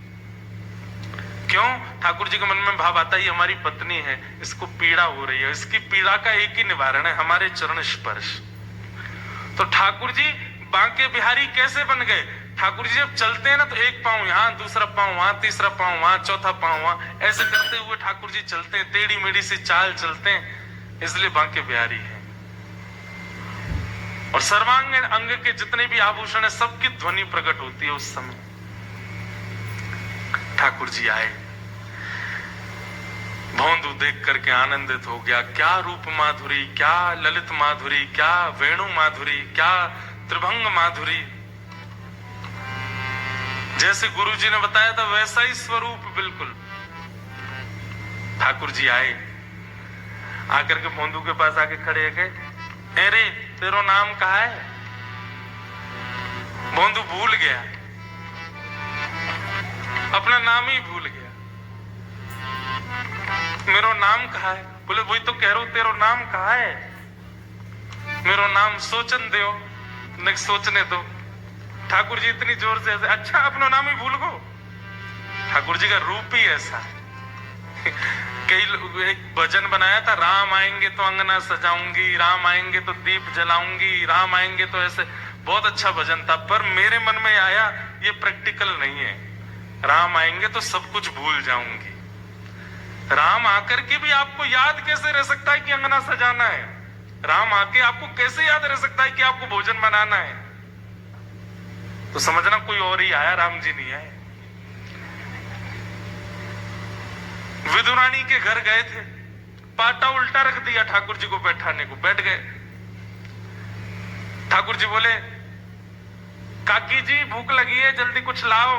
क्यों? ठाकुर जी के मन में भाव आता है ये हमारी पत्नी है, इसको पीड़ा हो रही है, इसकी पीड़ा का एक ही निवारण है, हमारे चरण स्पर्श। तो ठाकुर जी बांके बिहारी कैसे बन गए? ठाकुर जी जब चलते हैं ना तो एक पांव यहाँ, दूसरा पांव वहां, तीसरा पांव वहां, चौथा पांव वहां, ऐसे करते हुए ठाकुर जी चलते हैं, टेढ़ी मेढ़ी सी चाल चलते हैं, इसलिए बांके बिहारी है। और सर्वांगीण अंग के जितने भी आभूषण है सबकी ध्वनि प्रकट होती है उस समय। ठाकुर जी आए, भौंदू देख करके आनंदित हो गया। क्या रूप माधुरी, क्या ललित माधुरी, क्या वेणु माधुरी, क्या त्रिभंग माधुरी। जैसे गुरुजी ने बताया था वैसा ही स्वरूप बिल्कुल। ठाकुर जी आए, आकर के भौंदू के पास आके खड़े गए, अरे तेरो नाम कहा है? भौंदू भूल गया, अपना नाम ही भूल गया। मेरो नाम कहा है? बोले वही तो कह रहा हूं, तेरो नाम कहा है? मेरो नाम सोचन दो, नहीं सोचने दो। ठाकुर जी इतनी जोर से ऐसे, अच्छा अपना नाम ही भूल गो। ठाकुर जी का रूप ही ऐसा। कई एक भजन बनाया था, राम आएंगे तो अंगना सजाऊंगी, राम आएंगे तो दीप जलाऊंगी, राम आएंगे तो ऐसे, बहुत अच्छा भजन था। पर मेरे मन में आया ये प्रैक्टिकल नहीं है। राम आएंगे तो सब कुछ भूल जाऊंगी। राम आकर के भी आपको याद कैसे रह सकता है कि अंगना सजाना है? राम आके आपको कैसे याद रह सकता है कि आपको भोजन बनाना है? तो समझना कोई और ही आया, राम जी नहीं आए। विदुरानी के घर गए थे, पाटा उल्टा रख दिया ठाकुर जी को बैठाने को, बैठ गए। ठाकुर जी बोले काकी जी भूख लगी है, जल्दी कुछ लाओ।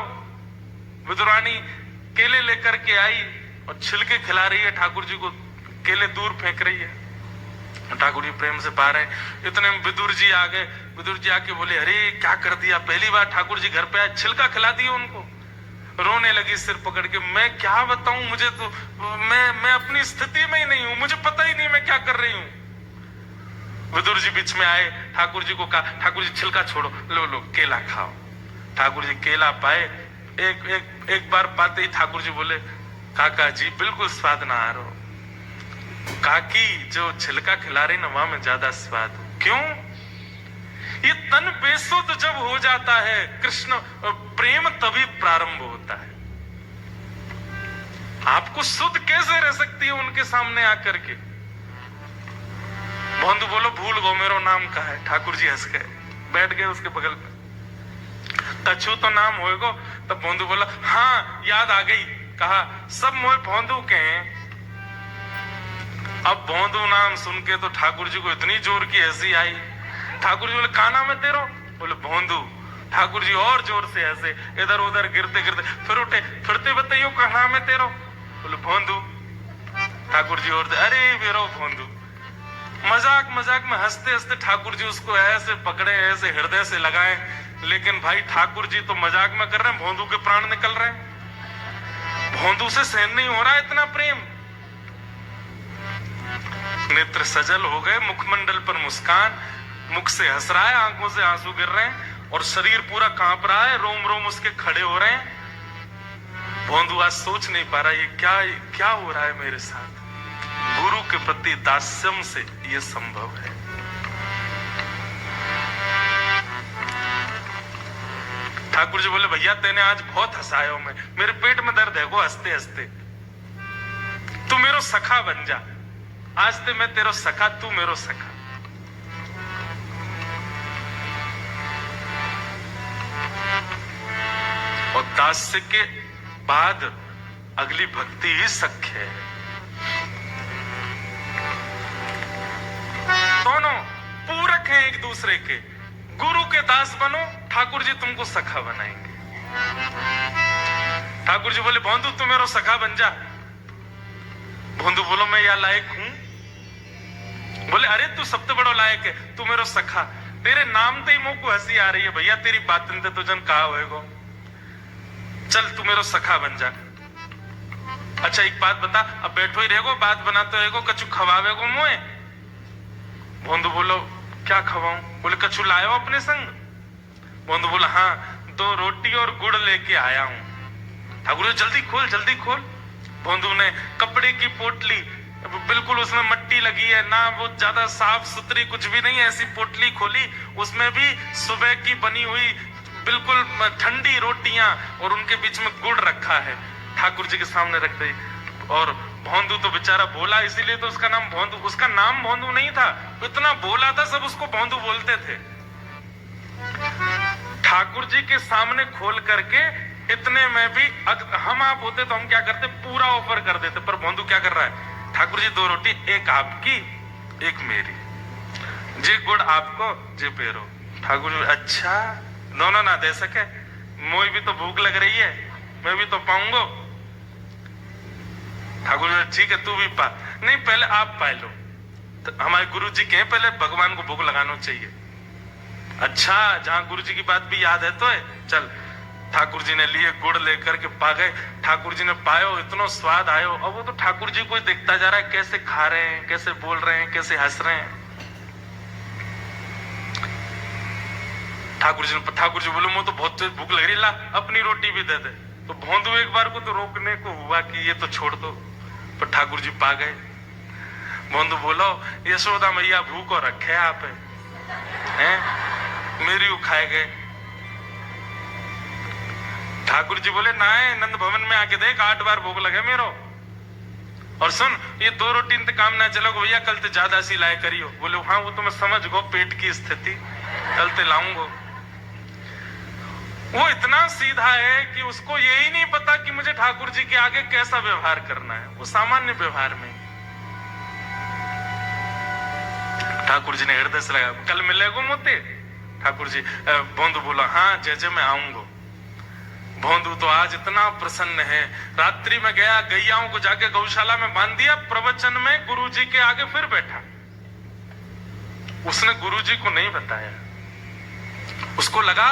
विदुरानी केले लेकर के आई और छिलके खिला रही है ठाकुर जी को, केले दूर फेंक रही है। ठाकुर जी प्रेम से पा रहे हैं। इतने में विदुर जी आ गए। विदुर जी आके बोले अरे क्या कर दिया, पहली बार ठाकुर जी घर पे आए, छिलका खिला दिया उनको। रोने लगी सिर पकड़ के, मैं क्या बताऊं, मुझे तो मैं अपनी स्थिति में ही नहीं हूं, मुझे पता ही नहीं मैं क्या कर रही हूं। विदुर जी बीच में आए, ठाकुर जी को कहा ठाकुर जी छिलका छोड़ो, लो लो केला खाओ। ठाकुर जी केला पाए, एक बार पाते ही ठाकुर जी बोले काका जी बिल्कुल स्वाद ना आ रहा। काकी जो छिलका खिला रही ना वहां में ज्यादा स्वाद। क्यों? ये तन बेसुध जब हो जाता है कृष्ण प्रेम तभी प्रारंभ होता है। आपको शुद्ध कैसे रह सकती है उनके सामने आकर के? भौंदू बोलो भूल गो मेरो नाम का है। ठाकुर जी हंस गए, बैठ गए उसके बगल में। कछु तो नाम होएगो? तब भौंदू बोला हाँ याद आ गई। कहा सब मोए भौंदू के हैं। अब भौंदू नाम सुन के तो ठाकुर जी को इतनी जोर की हंसी आई। ठाकुर जी बोले का नाम है तेरो? बोले भौंदू। ठाकुर जी और जोर से हंसे, इधर उधर गिरते गिरते फिर उठे, फिरते बताइयो का नाम है तेरो? बोले भौंदू। ठाकुर जी और अरे बेरो भोंदू, मजाक मजाक में हंसते हंसते ठाकुर जी उसको ऐसे पकड़े, ऐसे हृदय से लगाए, लेकिन भाई ठाकुर जी तो मजाक में कर रहे हैं, भोंदू के प्राण निकल रहे हैं। भोंदू से सहन नहीं हो रहा इतना प्रेम। नेत्र सजल हो गए, मुखमंडल पर मुस्कान, मुख से हंस रहा है, आंखों से आंसू गिर रहे हैं और शरीर पूरा कांप रहा है, रोम रोम उसके खड़े हो रहे हैं। भोंदू आज सोच नहीं पा रहा ये क्या हो रहा है मेरे साथ। गुरु के प्रति दास्यम से ये संभव है। ठाकुर जी बोले भैया तेने आज बहुत हंसायो, मैं मेरे पेट में दर्द है को हंसते हंसते, तू मेरो सखा बन जा, आज ते मैं तेरो सखा, तू मेरो सखा। और दास्य के बाद अगली भक्ति ही सख्य है। दोनों पूरक हैं एक दूसरे के। गुरु के दास बनो, ठाकुर जी तुमको सखा बनाएंगे। ठाकुर जी बोले भोंदू तू मेरो सखा बन जा। भोंदू बोलो मैं या लायक हूं? बोले अरे तू सबसे बड़ा लायक है, तू मेरो सखा। तेरे नाम ते ही मुंह को हंसी आ रही है भैया, तेरी बातन ते तुझन कहा होएगो, चल तू मेरो सखा बन जा। अच्छा एक बात बता, अब बैठो ही रहेगो, बात बनाते रहेगो, कछु खवावेगो मुझे? भोंदू बोलो क्या खवाऊं? बोले कछु लायो अपने संग? भोंदू बोला हाँ 2 रोटी और गुड़ लेके आया हूं। ठाकुर जल्दी खोल जल्दी खोल। भोंदू ने कपड़े की पोटली, बिल्कुल उसमें मट्टी लगी है ना, वो ज्यादा साफ सुथरी कुछ भी नहीं है, ऐसी पोटली खोली, उसमें भी सुबह की बनी हुई बिल्कुल ठंडी रोटियां और उनके बीच में गुड़ रखा है, ठाकुर जी के सामने रख दी। और भोंदू तो बेचारा बोला, इसीलिए तो उसका नाम भोंदू, उसका नाम भोंदू नहीं था, इतना बोला था सब उसको भोंदू बोलते थे। ठाकुर जी के सामने खोल करके इतने में भी हम आप होते तो हम क्या करते, पूरा ऑफर कर देते, पर भोंदू क्या कर रहा है, ठाकुर जी 2 रोटी, एक आपकी एक मेरी, जे गुड़ आपको जे पेरो। ठाकुर जी अच्छा दोनों ना दे सके, मुझे भी तो भूख लग रही है, मैं भी तो पाऊंगा। ठाकुर जी ठीक है तू भी पा, नहीं पहले आप पा लो, तो हमारे गुरु जी के पहले भगवान को भोग लगाना चाहिए। अच्छा जहां गुरु जी की बात भी याद है तो है, चल। ठाकुर जी ने लिए गुड़ लेकर के पा गए, ठाकुर जी ने पायो, इतना स्वाद आयो, और वो तो ठाकुर जी को देखता जा रहा है कैसे खा रहे हैं, कैसे बोल रहे हैं, कैसे हंस रहे हैं। ठाकुर जी बोले मुझे तो बहुत तेज भूख लग रही, ला अपनी रोटी भी दे दे। तो भोंदू एक बार को तो रोकने को हुआ कि ये तो छोड़ दो, पर ठाकुर जी पा गए। भोंदू बोलो यशोदा मैया भूखो रखे आप हैं, मेरी वो खाए गए। ठाकुर जी बोले ना नंद भवन में आके देख 8 बार भूख लगे मेरो, और सुन ये 2 रोटी इंतकाम ना चलोगे भैया, कल ते ज्यादा सी लाए करियो। बोले हाँ वो तो मैं समझ गो पेट की स्थिति, कल ते लाऊंगो। वो इतना सीधा है कि उसको यही नहीं पता कि मुझे ठाकुर जी के आगे कैसा व्यवहार करना है, वो सामान्य व्यवहार में। ठाकुर जी ने हृदय से लगा, कल मिलेगो मोते? ठाकुर जी भोंदू बोला हाँ जय जय मैं आऊंगो। भोंदू तो आज इतना प्रसन्न है, रात्रि में गया, गैयाओं को जाके गौशाला में बांध दिया, प्रवचन में गुरु जी के आगे फिर बैठा। उसने गुरु जी को नहीं बताया, उसको लगा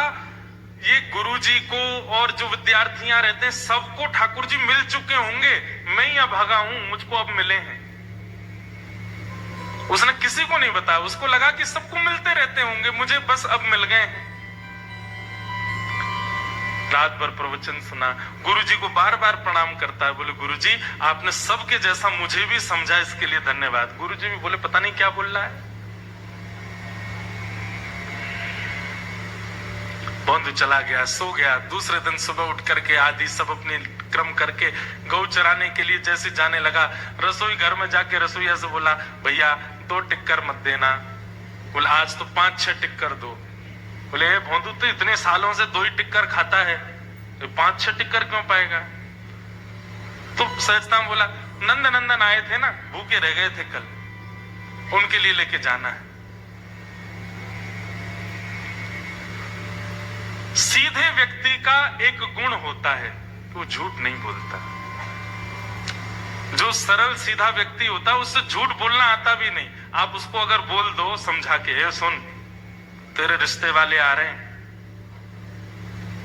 ये गुरु जी को और जो विद्यार्थियां रहते हैं सबको ठाकुर जी मिल चुके होंगे, मैं ही अभागा हूं, मुझको अब मिले हैं। उसने किसी को नहीं बताया, उसको लगा कि सबको मिलते रहते होंगे, मुझे बस अब मिल गए हैं। रात भर प्रवचन सुना, गुरु जी को बार बार प्रणाम करता है, बोले गुरु जी आपने सबके जैसा मुझे भी समझा, इसके लिए धन्यवाद। गुरु जी भी बोले पता नहीं क्या बोल रहा है। भोंदू चला गया, सो गया। दूसरे दिन सुबह उठ करके आदि सब अपने क्रम करके गौ चराने के लिए जैसे जाने लगा, रसोई घर में जाके रसोईया से बोला भैया 2 टिक्कर मत देना। बोला आज तो 5-6 टिक्कर दो। बोले भोंदू तो इतने सालों से 2 ही टिक्कर खाता है, तो 5-6 टिक्कर क्यों पाएगा? तो सहजताम बोला नंद नंदन आए थे ना, भूखे रह गए थे कल, उनके लिए लेके जाना है। सीधे व्यक्ति का एक गुण होता है, वो झूठ नहीं बोलता। जो सरल सीधा व्यक्ति होता है उससे झूठ बोलना आता भी नहीं। आप उसको अगर बोल दो समझा के, ए सुन तेरे रिश्ते वाले आ रहे हैं,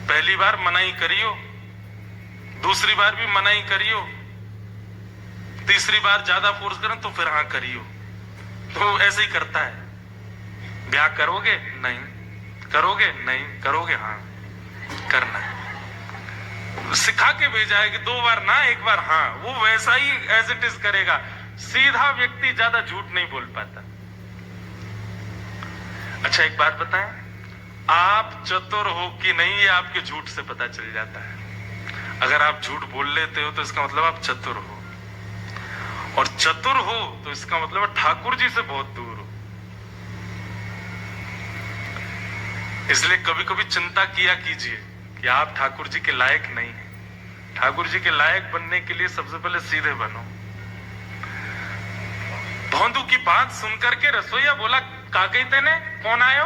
पहली बार मनाही करियो, दूसरी बार भी मनाही करियो, तीसरी बार ज्यादा फोर्स करें तो फिर हाँ करियो। तो ऐसे ही करता है। ब्याह करोगे? नहीं। करोगे? नहीं। करोगे? हाँ। करना है। सिखा के भेजा है कि 2 बार ना 1 बार हाँ, वो वैसा ही एज इट इज करेगा। सीधा व्यक्ति ज्यादा झूठ नहीं बोल पाता। अच्छा एक बात बताएं, आप चतुर हो कि नहीं ये आपके झूठ से पता चल जाता है। अगर आप झूठ बोल लेते हो तो इसका मतलब आप चतुर हो, और चतुर हो तो इसका मतलब ठाकुर जी से बहुत दूर हो। इसलिए कभी कभी चिंता किया कीजिए कि आप ठाकुर जी के लायक नहीं हैं। ठाकुर जी के लायक बनने के लिए सबसे पहले सीधे बनो। भौंदू की बात सुनकर के रसोईया बोला, का गई तेने, कौन आयो?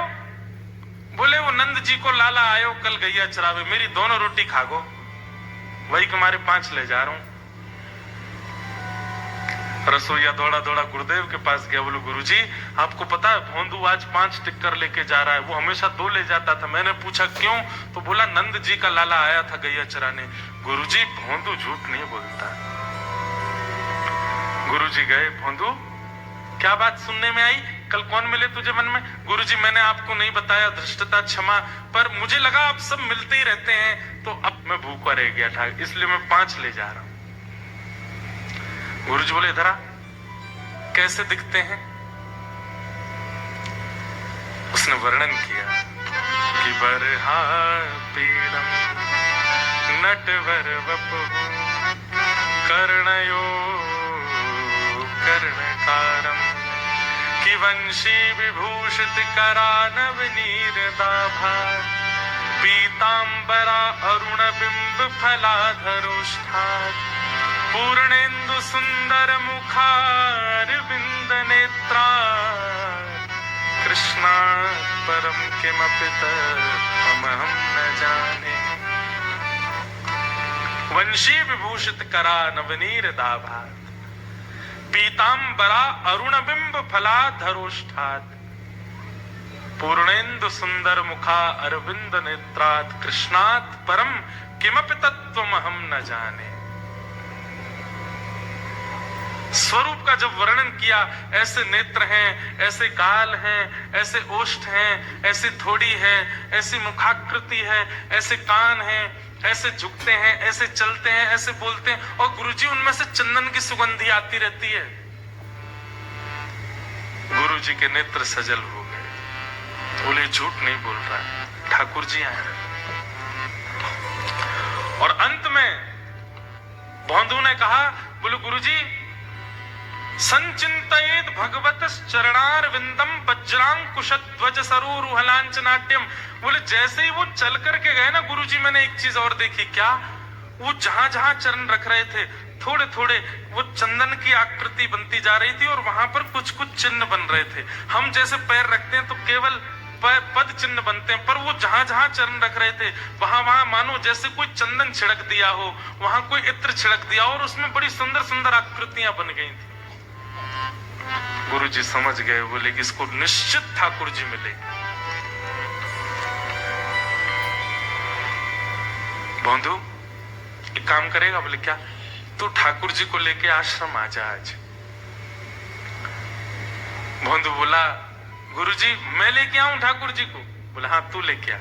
बोले वो नंद जी को लाला आयो कल गैया चरावे, मेरी दोनों रोटी खा गो, वही तुम्हारे 5 ले जा रहा हूं। रसोईया दौड़ा दौड़ा गुरुदेव के पास गया। बोलो गुरुजी आपको पता है भौंदू आज 5 टिक्कर लेके जा रहा है, वो हमेशा 2 ले जाता था। मैंने पूछा क्यों, तो बोला नंद जी का लाला आया था गैया चराने। गुरुजी भौंदू झूठ नहीं बोलता। गुरुजी गए, भौंदू क्या बात सुनने में आई, कल कौन मिले तुझे मन में? गुरुजी मैंने आपको नहीं बताया, धृष्टता क्षमा, पर मुझे लगा आप सब मिलते ही रहते हैं, तो अब मैं भूखा रह गया था, इसलिए मैं 5 ले जा रहा हूं। गुरुजी बोले इधर आ, कैसे दिखते हैं? उसने वर्णन किया कि बरहा पीड़म नटवर वपु कर्णयो कर्णकारम कि वंशी विभूषित करा नवनीर दाभा पीतांबरा अरुण बिंब फलाधरोष्ठात् पूर्णेन्दु सुंदर मुखार बिंद नेत्रा कृष्णा परम किमपि तत्त्वमहं न जाने। वंशी विभूषित करा नवनीर दाभात् पीतांबरा अरुण बिंब फलाधरोष्ठात् पूर्णेन्दु सुंदर मुखा अरविंद नेत्रात् कृष्णात् परम किमपि तत्त्वमहं न जाने। स्वरूप का जब वर्णन किया, ऐसे नेत्र हैं, ऐसे गाल हैं, ऐसे ओष्ठ हैं, ऐसी थोड़ी है, ऐसी मुखाकृति है, ऐसे कान हैं, ऐसे झुकते हैं, ऐसे चलते हैं, ऐसे बोलते हैं, और गुरुजी उनमें से चंदन की सुगंधी आती रहती है। गुरुजी के नेत्र सजल हो गए। बोले झूठ नहीं बोल रहा, ठाकुर जी आए। और अंत में भौंदू ने कहा, बोले गुरुजी संचिंतयेद भगवत चरणार विंदम वज्रांकुश ध्वज सरोरुहलांच नाट्यम। बोले जैसे ही वो चल करके गए ना गुरुजी, मैंने एक चीज और देखी। क्या? वो जहां जहां चरण रख रहे थे, थोड़े थोड़े वो चंदन की आकृति बनती जा रही थी, और वहां पर कुछ कुछ चिन्ह बन रहे थे। हम जैसे पैर रखते हैं तो केवल पद चिन्ह बनते हैं, पर वो जहां जहां चरण रख रहे थे वहां वहां मानो जैसे कोई चंदन छिड़क दिया हो, वहां कोई इत्र छिड़क दिया, और उसमें बड़ी सुंदर सुंदर आकृतियां बन गई थी। गुरुजी समझ गए, बोले कि इसको निश्चित ठाकुर जी मिले। भौंदू एक काम करेगा? बोले क्या? तू ठाकुर जी को लेके आश्रम आ जा आज। भौंदू बोला गुरुजी मैं लेके आऊं ठाकुर जी को? बोला हाँ तू लेके आ।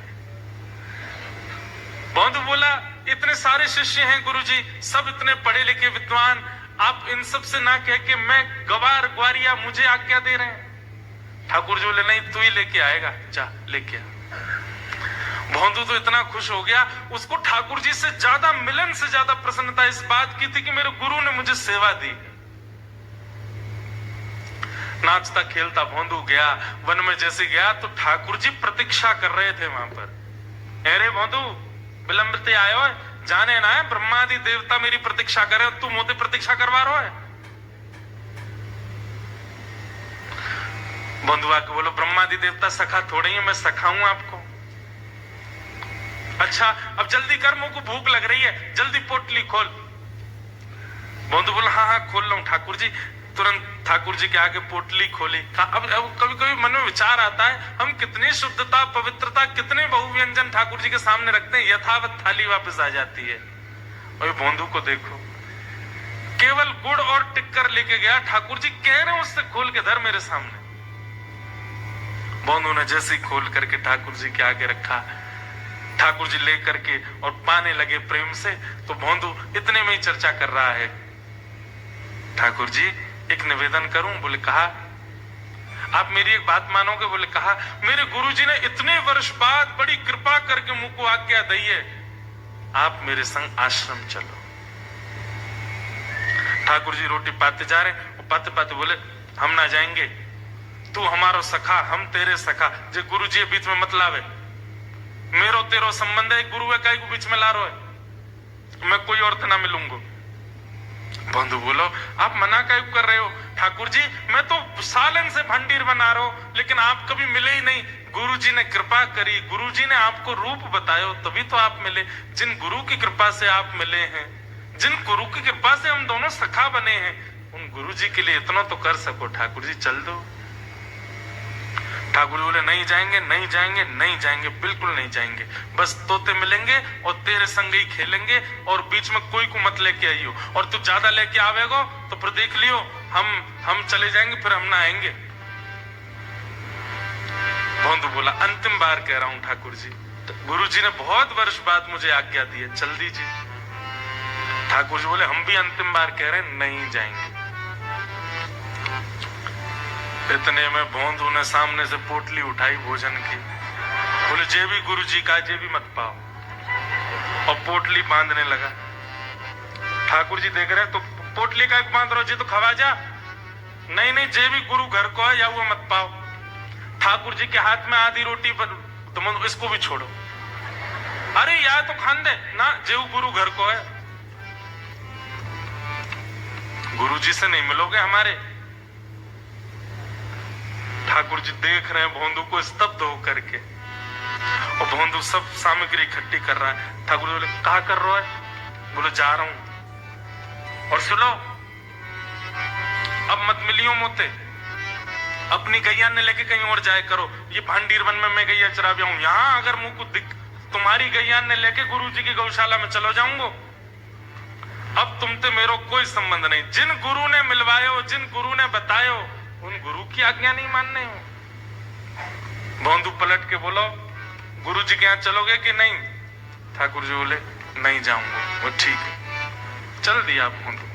भौंदू बोला इतने सारे शिष्य हैं गुरुजी, सब इतने पढ़े लिखे विद्वान, आप इन सब से ना कह के मैं गवार ग्वारिया मुझे आज्ञा दे रहे हैं। ठाकुर जी बोले नहीं तू ही लेके आएगा, जा लेके आ। भौंदू तो इतना खुश हो गया, उसको ठाकुर जी से ज्यादा, मिलन से ज्यादा प्रसन्नता इस बात की थी कि मेरे गुरु ने मुझे सेवा दी। नाचता खेलता भौंदू गया, वन में जैसे गया तो ठाकुर जी प्रतीक्षा कर रहे थे वहां पर। अरे भौंदू विलंब से आयो, जाने ना है ब्रह्मादि देवता मेरी प्रतीक्षा करे, तू मोते प्रतीक्षा करवा रहा है। भौंदू आके बोलो ब्रह्मादि देवता सखा थोड़े ही, मैं सखाऊं आपको। अच्छा अब जल्दी कर, मुझको भूख लग रही है, जल्दी पोटली खोल। भौंदू बोला हाँ हाँ खोल रहा हूँ ठाकुर जी। तुरंत ठाकुर जी के आगे पोटली खोली। अब कभी कभी मन में विचार आता है, हम कितनी शुद्धता पवित्रता, कितने बहुव्यंजन ठाकुर जी के सामने रखते हैं, यथावत थाली वापस आ जाती है। और भोंदू को देखो, केवल गुड़ और टिक्कर लेके गया, ठाकुर जी कह रहे हैं उससे खोल के धर मेरे सामने। भोंदू ने जैसे ही खोल करके ठाकुर जी के आगे रखा, ठाकुर जी ले करके और पाने लगे प्रेम से। तो भोंदू इतने में ही चर्चा कर रहा है, ठाकुर जी एक निवेदन करूं? बोले कहा। आप मेरी एक बात मानोगे? बोले कहा। मेरे गुरुजी ने इतने वर्ष बाद बड़ी कृपा करके मुझको आज्ञा दी है, आप मेरे संग आश्रम चलो। ठाकुर जी रोटी पाते जा रहे, वो पाते पाते बोले हम ना जाएंगे, तू हमारो सखा, हम तेरे सखा। जे गुरु जी बीच में मत लावे, मेरो तेरो संबंध है, गुरु है काई को बीच में ला रहा है, मैं कोई और ना मिलूंगा। बंधु बोलो आप मना क्यों कर रहे हो? ठाकुर जी मैं तो सालन से भंडीर बना रहा हूं, लेकिन आप कभी मिले ही नहीं। गुरु जी ने कृपा करी, गुरु जी ने आपको रूप बताया, तभी तो आप मिले। जिन गुरु की कृपा से आप मिले हैं, जिन गुरु की कृपा से हम दोनों सखा बने हैं, उन गुरु जी के लिए इतना तो कर सको। ठाकुर जी चल दो। ठाकुर बोले नहीं जाएंगे, नहीं जाएंगे, नहीं जाएंगे, बिल्कुल नहीं जाएंगे। बस तोते मिलेंगे और तेरे संग ही खेलेंगे, और बीच में कोई को मत लेके आइयो, और तू ज्यादा लेके आवेगो तो फिर देख लियो हम चले जाएंगे, फिर हम ना आएंगे। भोंदू बोला अंतिम बार कह रहा हूं ठाकुर जी, गुरु जी ने बहुत वर्ष बाद मुझे आज्ञा दी है, चल दीजिए। ठाकुर जी बोले हम भी अंतिम बार कह रहे हैं, नहीं जाएंगे। इतने में भोंदू ने सामने से पोटली उठाई भोजन की, बोले जे भी गुरु जी का, जे भी मत पाओ, और पोटली बांधने लगा। ठाकुर जी देख रहे तो पोटली का बांध रहो जी, तो खवा जा। नहीं नहीं, जे भी गुरु घर को है या वो मत पाओ। ठाकुर जी के हाथ में आधी रोटी पर, तुम इसको भी छोड़ो। अरे या तो खान दे ना, जेऊ गुरु घर को है, गुरु जी से नहीं मिलोगे हमारे। ठाकुर जी देख रहे हैं भोंदू को स्तब्ध होकर के, और भोंदू सब सामग्री इकट्ठी कर रहा है। ठाकुर जी बोले कहा कर रहा है? बोले जा रहा हूं। और सुनो, अब मत मिलियो मोते, अपनी गैया ने लेके कहीं और जाए करो। ये भांडीर वन में मैं गैया चरा भी हूं, यहां अगर मुंह को दिख, तुम्हारी गैया ने लेके गुरु जी की गौशाला में चलो जाऊंगा। अब तुमसे मेरो कोई संबंध नहीं। जिन गुरु ने मिलवायो, जिन गुरु ने बतायो, उन गुरु की आज्ञा नहीं मानने हो। भोंदू पलट के बोलो गुरु जी के यहाँ चलोगे कि नहीं? ठाकुर जी बोले नहीं जाऊंगा। वो ठीक है, चल दिया भोंदू।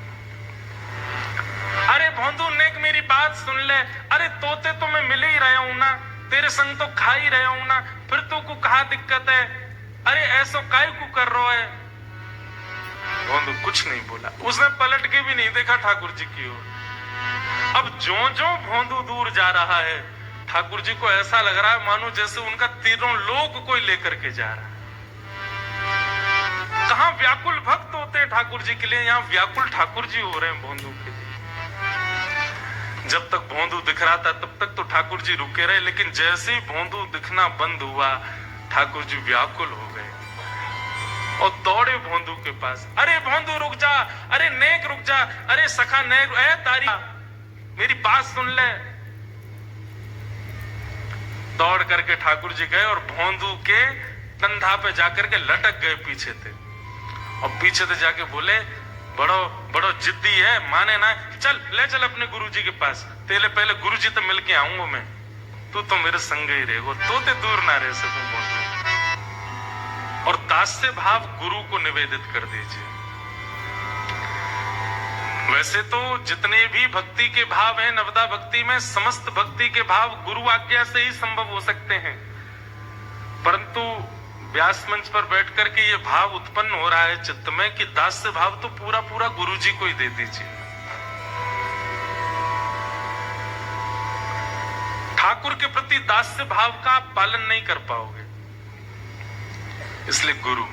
अरे भोंदू नेक मेरी बात सुन ले, अरे तोते तो मैं मिल ही रहा हूं ना, तेरे संग तो खा ही रहा हूं ना, फिर तो को कहा दिक्कत है? अरे ऐसो काय को कर रहा है? भोंदू कुछ नहीं बोला, उसने पलट के भी नहीं देखा ठाकुर जी की ओर। अब जो जो भोंदू दूर जा रहा है, ठाकुर जी को ऐसा लग रहा है मानो जैसे उनका तीनों लोक कोई लेकर के जा रहा है। कहां व्याकुल भक्त होते हैं ठाकुर जी के लिए, यहाँ व्याकुल ठाकुर जी हो रहे हैं भोंदू के लिए। जब तक भोंदू दिख रहा था तब तक तो ठाकुर जी रुके रहे, लेकिन जैसे ही भोंदू दिखना बंद हुआ, ठाकुर जी व्याकुल हो गए और दौड़े भोंदू के पास। अरे भोंदू रुक जा, अरे नेक रुक जा, अरे सखा नेक, ए तारी मेरी बात सुन ले। दौड़ करके ठाकुर जी गए और भोंदू के कंधा पे जाकर के लटक गए पीछे से, और पीछे से जाके बोले बड़ो बड़ो जिद्दी है, माने ना, चल ले चल अपने गुरुजी के पास, तेरे पहले गुरुजी तो मिलके आऊंगा मैं, तू तो मेरे संग ही रहेगो, तो ते दूर ना रह सकूं भोंदू। और दास्य भाव गुरु को निवेदित कर दीजिए। वैसे तो जितने भी भक्ति के भाव हैं नवदा भक्ति में, समस्त भक्ति के भाव गुरु आज्ञा से ही संभव हो सकते हैं, परंतु व्यास मंच पर बैठ करके ये भाव उत्पन्न हो रहा है चित्त में कि दास्य भाव तो पूरा पूरा गुरु जी को ही दे दीजिए। ठाकुर के प्रति दास्य भाव का आप पालन नहीं कर पाओगे, इसलिए गुरु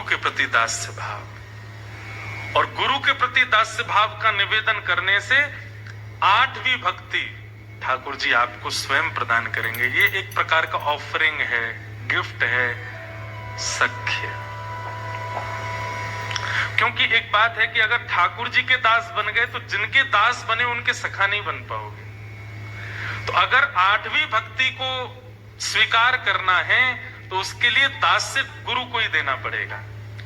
के प्रति दास्य भाव, और गुरु के प्रति दास्य भाव का निवेदन करने से 8वीं भक्ति ठाकुर जी आपको स्वयं प्रदान करेंगे। ये एक प्रकार का ऑफरिंग है, गिफ्ट है, सख्य। क्योंकि एक बात है कि अगर ठाकुर जी के दास बन गए तो जिनके दास बने उनके सखा नहीं बन पाओगे। तो अगर 8वीं भक्ति को स्वीकार करना है तो उसके लिए दास से गुरु को ही देना पड़ेगा।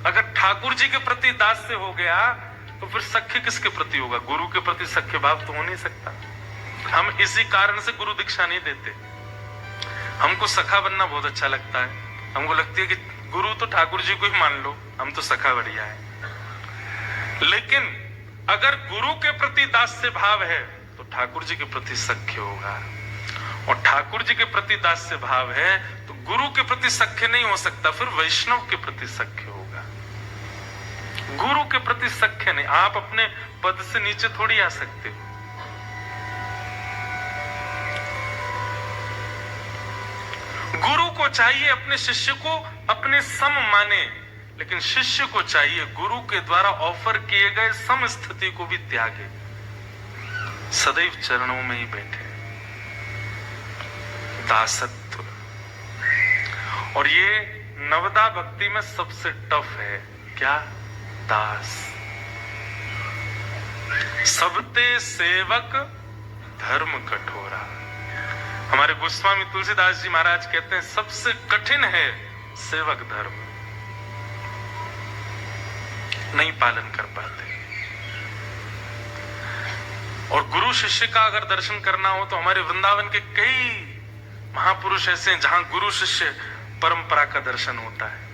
अगर ठाकुर जी के प्रति दास से हो गया तो फिर सख्य किसके प्रति होगा? गुरु के प्रति सख्य भाव तो हो नहीं सकता। हम इसी कारण से गुरु दीक्षा नहीं देते। हमको सखा बनना बहुत अच्छा लगता है। हमको लगती है कि गुरु तो ठाकुर जी को ही मान लो, हम तो सखा बढ़िया है। लेकिन अगर गुरु के प्रति दास्य भाव है तो ठाकुर जी के प्रति सख्य होगा, और ठाकुर जी के प्रति दास्य भाव है तो गुरु के प्रति सख्य नहीं हो सकता, फिर वैष्णव के प्रति सख्य होगा। गुरु के प्रति सख्य नहीं। आप अपने पद से नीचे थोड़ी आ सकते हो। गुरु को चाहिए अपने शिष्य को अपने सम माने, लेकिन शिष्य को चाहिए गुरु के द्वारा ऑफर किए गए सम स्थिति को भी त्यागे, सदैव चरणों में ही बैठे। दासत्व, और ये नवदा भक्ति में सबसे टफ है। क्या? दास। सबते सेवक धर्म कठोरा। हमारे गोस्वामी तुलसीदास जी महाराज कहते हैं सबसे कठिन है सेवक धर्म, नहीं पालन कर पाते। और गुरु शिष्य का अगर दर्शन करना हो तो हमारे वृंदावन के कई महापुरुष ऐसे हैं जहां गुरु शिष्य परंपरा का दर्शन होता है।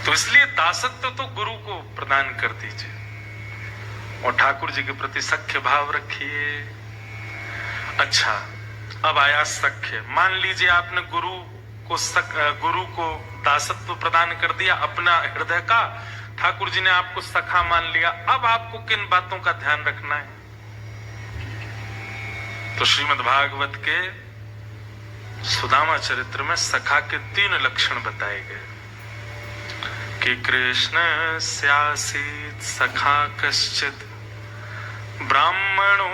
तो इसलिए दासत्व तो गुरु को प्रदान कर दीजिए और ठाकुर जी के प्रति सख्य भाव रखिए। अच्छा, अब आया सख्य। मान लीजिए आपने गुरु को दासत्व प्रदान कर दिया अपना हृदय का, ठाकुर जी ने आपको सखा मान लिया। अब आपको किन बातों का ध्यान रखना है? तो श्रीमद् भागवत के सुदामा चरित्र में सखा के 3 लक्षण बताए गए कि कृष्ण स्यासीत सखा कश्चित ब्राह्मणो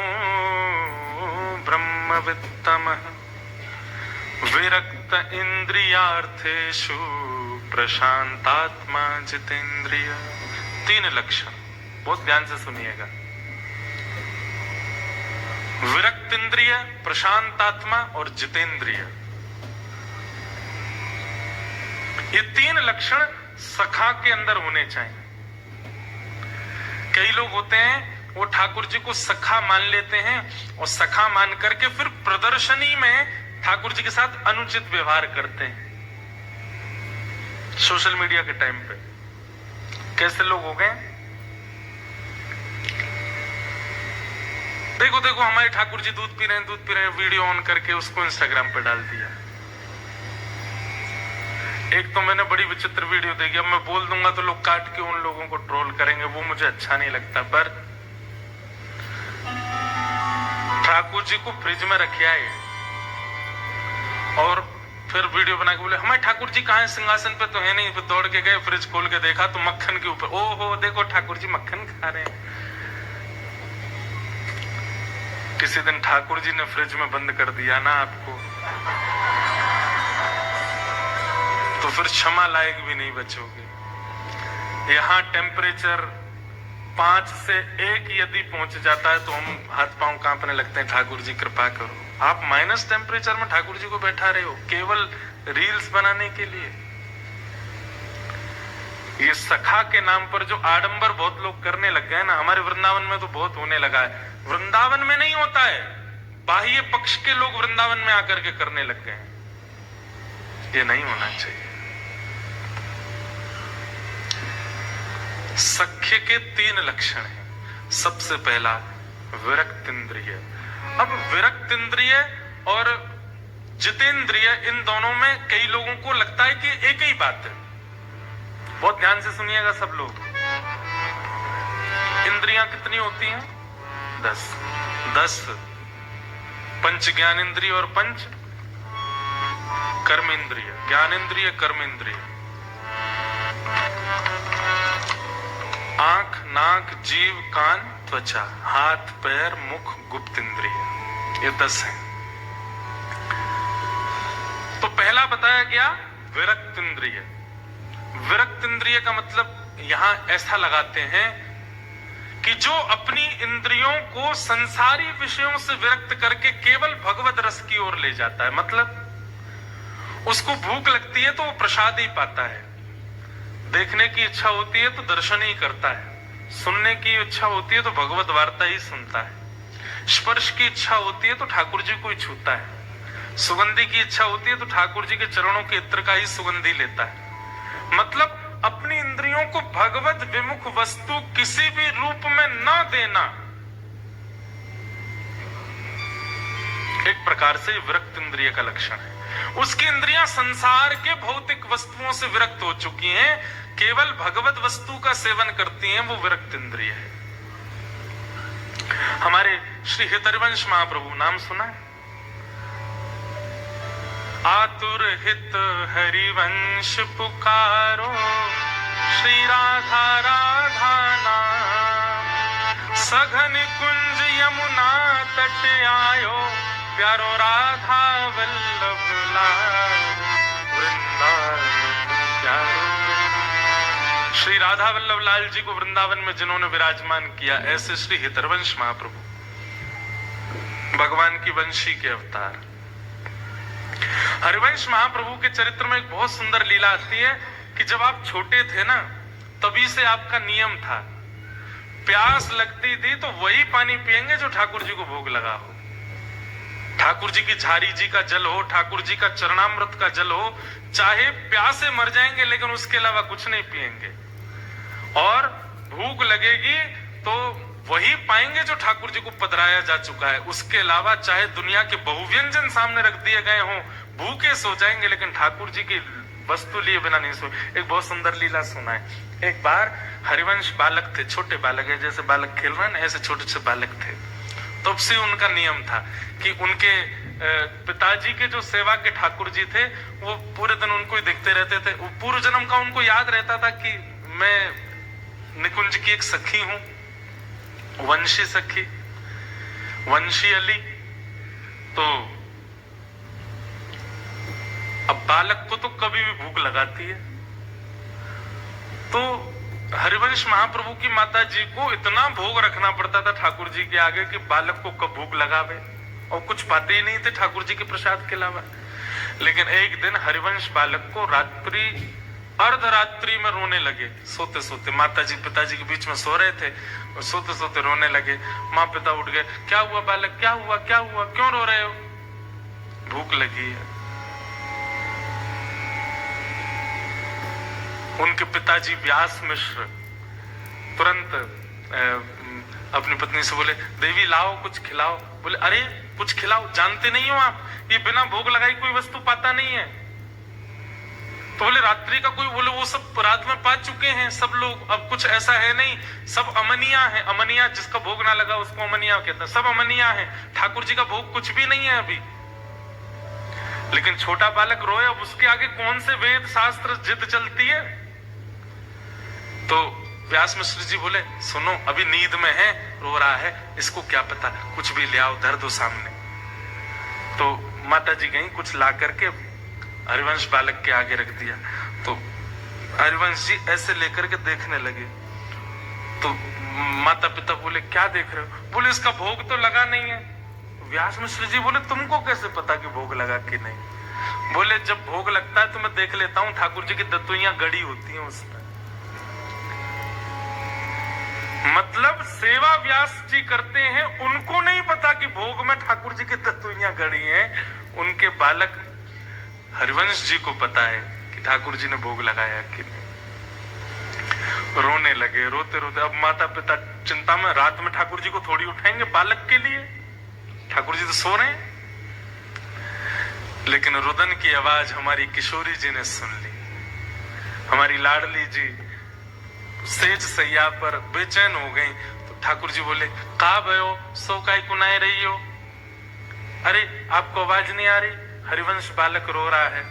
ब्रह्मवित्तमः विरक्त इंद्रियार्थेषु प्रशांतात्मा जितेंद्रिय। 3 लक्षण, बहुत ध्यान से सुनिएगा। विरक्त इंद्रिय, प्रशांतात्मा और जितेंद्रिय, ये 3 लक्षण सखा के अंदर होने चाहिए। कई लोग होते हैं वो ठाकुर जी को सखा मान लेते हैं और सखा मान करके फिर प्रदर्शनी में ठाकुर जी के साथ अनुचित व्यवहार करते हैं। सोशल मीडिया के टाइम पे कैसे लोग हो गए, देखो देखो हमारे ठाकुर जी दूध पी रहे हैं, वीडियो ऑन करके उसको इंस्टाग्राम पे डाल दिया। एक तो मैंने बड़ी विचित्र वीडियो देखी, अब मैं बोल दूंगा तो लोग काट के उन लोगों को ट्रोल करेंगे, वो मुझे अच्छा नहीं लगता। पर ठाकुर जी को फ्रिज में रखा है और फिर वीडियो बना के बोले हमारे ठाकुर जी कहाँ है, सिंहासन पे तो है नहीं। फिर दौड़ के गए, फ्रिज खोल के देखा तो मक्खन के ऊपर, ओहो देखो ठाकुर जी मक्खन खा रहे हैं। किसी दिन ठाकुर जी ने फ्रिज में बंद कर दिया ना आपको, तो फिर क्षमा लायक भी नहीं बचोगे। यहाँ टेम्परेचर 5 से 1 यदि पहुंच जाता है तो हम हाथ पांव कांपने लगते हैं, ठाकुर जी कृपा करो। आप माइनस टेम्परेचर में ठाकुर जी को बैठा रहे हो केवल रील्स बनाने के लिए। ये सखा के नाम पर जो आडंबर बहुत लोग करने लग गए ना, हमारे वृंदावन में तो बहुत होने लगा है। वृंदावन में नहीं होता है, बाह्य पक्ष के लोग वृंदावन में आकर के करने लग गए। ये नहीं होना चाहिए। सख्य के 3 लक्षण हैं। सबसे पहला विरक्त इंद्रिय। अब विरक्त इंद्रिय और जितेंद्रिय, इन दोनों में कई लोगों को लगता है कि एक ही बात है। बहुत ध्यान से सुनिएगा सब लोग। इंद्रियां कितनी होती हैं? 10 पंच ज्ञान इंद्रिय और पंच कर्म इंद्रिय। ज्ञान इंद्रिय, कर्म इंद्रिय, आंख, नाक, जीव, कान, त्वचा, हाथ, पैर, मुख, गुप्त इंद्रिय, ये 10 हैं। तो पहला बताया गया विरक्त इंद्रिय। विरक्त इंद्रिय का मतलब यहां ऐसा लगाते हैं कि जो अपनी इंद्रियों को संसारी विषयों से विरक्त करके केवल भगवत रस की ओर ले जाता है। मतलब उसको भूख लगती है तो वो प्रसाद ही पाता है, देखने की इच्छा होती है तो दर्शन ही करता है, सुनने की इच्छा होती है तो भगवत वार्ता ही सुनता है, स्पर्श की इच्छा होती है तो ठाकुर जी को ही छूता है, सुगंधी की इच्छा होती है तो ठाकुर जी के चरणों के इत्र का ही सुगंधी लेता है। मतलब अपनी इंद्रियों को भगवत विमुख वस्तु किसी भी रूप में न देना एक प्रकार से विरक्त इंद्रिय का लक्षण है। उसकी इंद्रियां संसार के भौतिक वस्तुओं से विरक्त हो चुकी हैं, केवल भगवत वस्तु का सेवन करती हैं, वो विरक्त इंद्रिय है। हमारे श्री हितवंश महाप्रभु, नाम सुना है? आतुर हित हरिवंश पुकारो, श्री राधा राधा नाम, सघन कुंज यमुना तट आयो, प्यारो राधा वल्लभ लाल, वृंदावन प्यारो। श्री राधा वल्लभ लाल जी को वृंदावन में जिन्होंने विराजमान किया, ऐसे श्री हितवंश महाप्रभु, भगवान की वंशी के अवतार। हरिवंश महाप्रभु के चरित्र में एक बहुत सुंदर लीला आती है कि जब आप छोटे थे ना, तभी से आपका नियम था, प्यास लगती थी तो वही पानी पिएंगे जो ठाकुर जी को भोग लगा हो। ठाकुर जी की झारी जी का जल हो, ठाकुर जी का चरणामृत का जल हो, चाहे प्यासे मर जाएंगे लेकिन उसके अलावा कुछ नहीं पिएंगे। और भूख लगेगी तो वही पाएंगे जो ठाकुर जी को पधराया जा चुका है। उसके अलावा चाहे दुनिया के बहुव्यंजन सामने रख दिए गए हों, भूखे सो जाएंगे लेकिन ठाकुर जी की वस्तु लिए बिना नहीं सो। एक बहुत सुंदर लीला सुना है। एक बार हरिवंश बालक थे, छोटे बालक है, जैसे बालक खेल रहे हैं ऐसे छोटे छोटे बालक थे। तब से उनका नियम था कि उनके पिताजी के जो सेवा के ठाकुर जी थे, वो पूरे दिन उनको ही देखते रहते थे। पूर्व जन्म का उनको याद रहता था कि मैं निकुंज की एक सखी हूं, वंशी सखी, वंशी अली। तो अब बालक को तो कभी भी भूख लगाती है, तो हरिवंश महाप्रभु की माता जी को इतना भोग रखना पड़ता था ठाकुर जी के आगे कि बालक को कब भूख लगावे, और कुछ पाते ही नहीं थे ठाकुर जी के प्रसाद के अलावा। लेकिन एक दिन हरिवंश बालक को रात्रि अर्धरात्रि में रोने लगे, सोते सोते। माता जी पिताजी के बीच में सो रहे थे और सोते सोते रोने लगे। माँ पिता उठ गए, क्या हुआ बालक, क्या हुआ क्या हुआ, क्यों रो रहे हो? भूख लगी है। उनके पिताजी व्यास मिश्र तुरंत अपनी पत्नी से बोले, देवी लाओ कुछ खिलाओ। बोले, अरे कुछ खिलाओ, जानते नहीं हो आप, ये बिना भोग लगाई कोई वस्तु पाता नहीं है। तो बोले, रात्रि का कोई, बोले वो सब रात में पा चुके हैं सब लोग, अब कुछ ऐसा है नहीं, सब अमनिया है। अमनिया जिसका भोग ना लगा उसको अमनिया कहते हैं, सब अमनिया है, ठाकुर जी का भोग कुछ भी नहीं है अभी। लेकिन छोटा बालक रोए, अब उसके आगे कौन से वेद शास्त्र जिद चलती है। तो व्यास मिश्र जी बोले, सुनो अभी नींद में है, रो रहा है, इसको क्या पता, कुछ भी ले आओ, धर दो सामने। तो माता जी गई, कुछ ला करके हरिवंश बालक के आगे रख दिया। तो हरिवंश जी ऐसे लेकर के देखने लगे। तो माता पिता बोले, क्या देख रहे हो? बोले, इसका भोग तो लगा नहीं है। व्यास मिश्र जी बोले, तुमको कैसे पता कि भोग लगा कि नहीं? बोले, जब भोग लगता है तो मैं देख लेता हूँ, ठाकुर जी की दत्तुइयां गड़ी होती हैं उसमें। मतलब सेवा व्यास जी करते हैं, उनको नहीं पता कि भोग में ठाकुर जी की दत्तुइयां गड़ी हैं। उनके बालक हरिवंश जी को पता है कि ठाकुर जी ने भोग लगाया कि नहीं। रोने लगे, रोते रोते। अब माता पिता चिंता में, रात में ठाकुर जी को थोड़ी उठाएंगे बालक के लिए, ठाकुर जी तो सो रहे हैं। लेकिन रुदन की आवाज हमारी किशोरी जी ने सुन ली। हमारी लाडली जी सेज सैया पर बेचैन हो गई। तो ठाकुर जी बोले, का भयो, सो काय कुनाए रही हो? अरे आपको आवाज नहीं आ रही? हरिवंश बालक रो रहा है।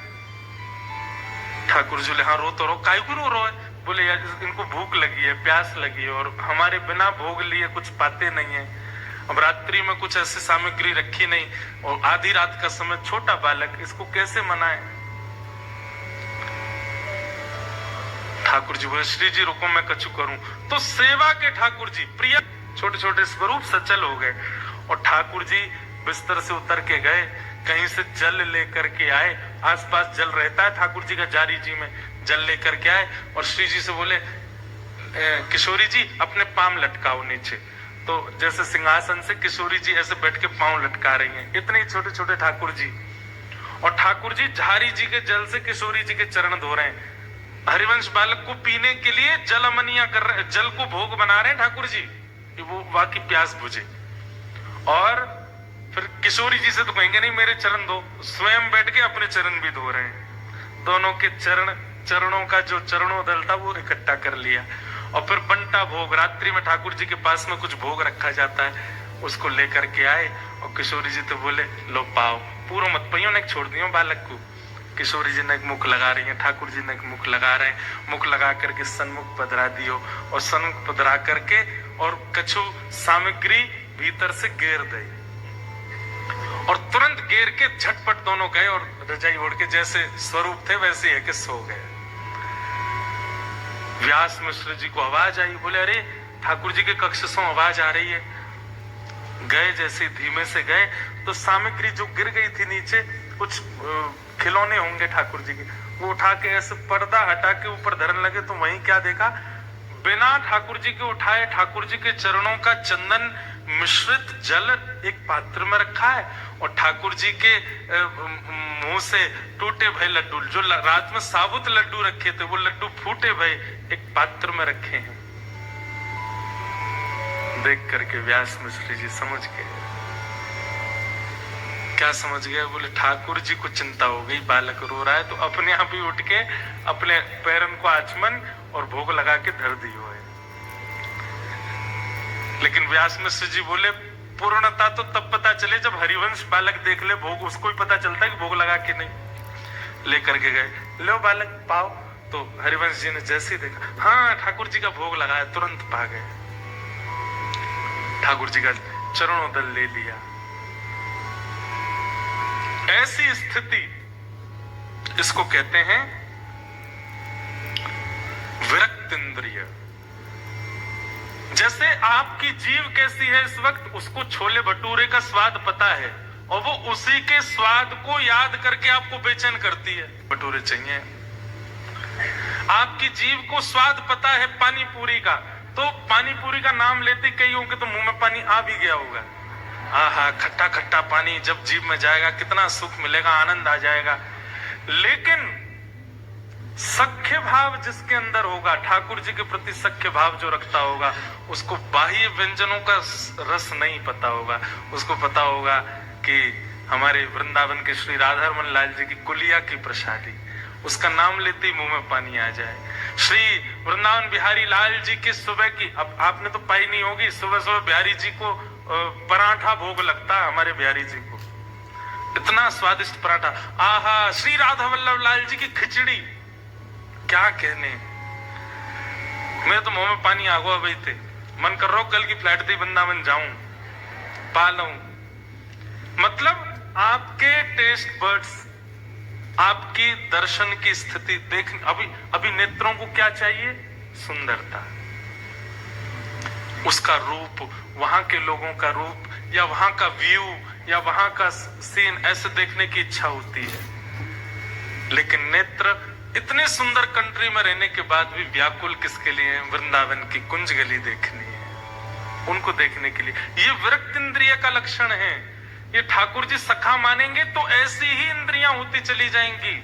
ठाकुर जी बोले, हाँ रो तो रो, काय को रो रहा है? बोले, यार इनको भूख लगी है, प्यास लगी है, और हमारे बिना भोग लिए कुछ पाते नहीं है। अब रात्रि में कुछ ऐसी सामग्री रखी नहीं और आधी रात का समय, छोटा बालक, इसको कैसे मनाए? ठाकुर जी बोले श्री जी रुको मैं कछु करूं। तो सेवा के ठाकुर जी प्रिय छोटे छोटे स्वरूप सचल हो गए और ठाकुर जी बिस्तर से उतर के गए, कहीं से जल लेकर के आए, आसपास जल रहता है ठाकुर जी का जारी जी में, जल लेकर के आए और श्री जी से बोले किशोरी जी अपने पांव लटकाओ नीचे। तो जैसे सिंहासन से किशोरी जी ऐसे बैठ के पांव लटका रही हैं, इतने ही छोटे छोटे ठाकुर जी। और ठाकुर जी झारी जी के जल से किशोरी जी के चरण धो रहे हैं। हरिवंश बालक को पीने के लिए जल अमनिया कर रहे, जल को भोग बना रहे हैं ठाकुर जी कि वो वाकई प्यास बुझे। और फिर किशोरी जी से तो कहेंगे नहीं मेरे चरण धो, स्वयं बैठ के अपने चरण भी धो रहे हैं। दोनों के चरणों का जो चरणोदल था वो इकट्ठा कर लिया। और फिर बंटा भोग, रात्रि में ठाकुर जी के पास में कुछ भोग रखा जाता है, उसको लेकर के आए और किशोरी जी तो बोले लो पाओ, पूरा मत पियो, ने छोड़ दियो बालक को। किशोरी जी ने एक मुख लगा रही है, ठाकुर जी ने एक मुख लगा रहे हैं, मुख लगा करके सन्मुख पधरा दियो और सन्मुख पधरा करके और कछु सामग्री भीतर से घेर दे और तुरंत घेर के झटपट दोनों गए और रजाई ओढ़ के जैसे स्वरूप थे वैसे है कि सो गए। व्यास मिश्र जी को आवाज आई, बोले अरे ठाकुर जी के कक्ष से आवाज आ रही है। गए, जैसे धीमे से गए तो सामग्री जो गिर गई थी नीचे, कुछ खिलौने होंगे ठाकुर जी के, वो उठा के ऐसे पर्दा हटा के ऊपर धरने लगे। तो वहीं क्या देखा, बिना ठाकुर जी के उठाए ठाकुर जी के चरणों का चंदन मिश्रित जल एक पात्र में रखा है और ठाकुर जी के मुंह से टूटे भय लड्डू, जो रात में साबुत लड्डू रखे थे वो लड्डू फूटे भय एक पात्र में रखे हैं। देख करके व्यास मिश्र जी समझ गए। क्या समझ गए? बोले ठाकुर जी को चिंता हो गई, बालक रो रहा है, तो अपने आप ही उठ के अपने पैरन को आचमन और भोग लगा के धर दियो है। लेकिन व्यास मिश्र जी बोले पूर्णता तो तब पता चले जब हरिवंश बालक देख ले भोग, उसको ही पता चलता है कि भोग लगा के नहीं। लेकर के गए, लो बालक पाओ। तो हरिवंश जी ने जैसे ही देखा, हाँ ठाकुर जी का भोग लगाया, तुरंत पा गए। ठाकुर जी का चरणोदल ले लिया। ऐसी स्थिति, इसको कहते हैं विरक्त इंद्रिय। जैसे आपकी जीव कैसी है इस वक्त, उसको छोले भटूरे का स्वाद पता है और वो उसी के स्वाद को याद करके आपको बेचैन करती है, भटूरे चाहिए। आपकी जीव को स्वाद पता है पानी पूरी का, तो पानी पूरी का नाम लेते कई होंगे तो मुंह में पानी आ भी गया होगा। आहा, खट्टा खट्टा पानी जब जीभ में जाएगा कितना सुख मिलेगा, आनंद आ जाएगा। लेकिन सख्य भाव जिसके अंदर होगा, ठाकुर जी के प्रति सख्य भाव जो रखता होगा, उसको बाह्य व्यंजनों का रस नहीं पता होगा। उसको पता होगा कि हमारे वृंदावन के श्री राधारमण लाल जी की कुलिया की प्रसादी, उसका नाम लेते ही मुंह में पानी आ जाए। श्री वृंदावन बिहारी लाल जी की सुबह की, अब आपने तो पाई नहीं होगी, सुबह सुबह बिहारी जी को पराठा भोग लगता है, हमारे बिहारी जी को इतना स्वादिष्ट पराठा। आहा, श्री राधा वल्लभ लाल जी की खिचड़ी, क्या कहने, मेरे तो मुंह में पानी आ गया भाई थे। मन कर रहा कल की फ्लाइट थी वृंदावन जाऊं, पा लूं। मतलब आपके टेस्ट बर्ड्स, आपकी दर्शन की स्थिति देख, अभी नेत्रों को क्या चाहिए? सुंदरता, उसका रूप, वहां के लोगों का रूप या वहां का व्यू या वहां का सीन ऐसे देखने की इच्छा होती है। लेकिन नेत्र इतने सुंदर कंट्री में रहने के बाद भी व्याकुल किसके लिए? वृंदावन की कुंज गली देखनी है, उनको देखने के लिए। ये विरक्त इंद्रिय का लक्षण है। ये ठाकुर जी सखा मानेंगे तो ऐसी ही इंद्रियां होती चली जाएंगी।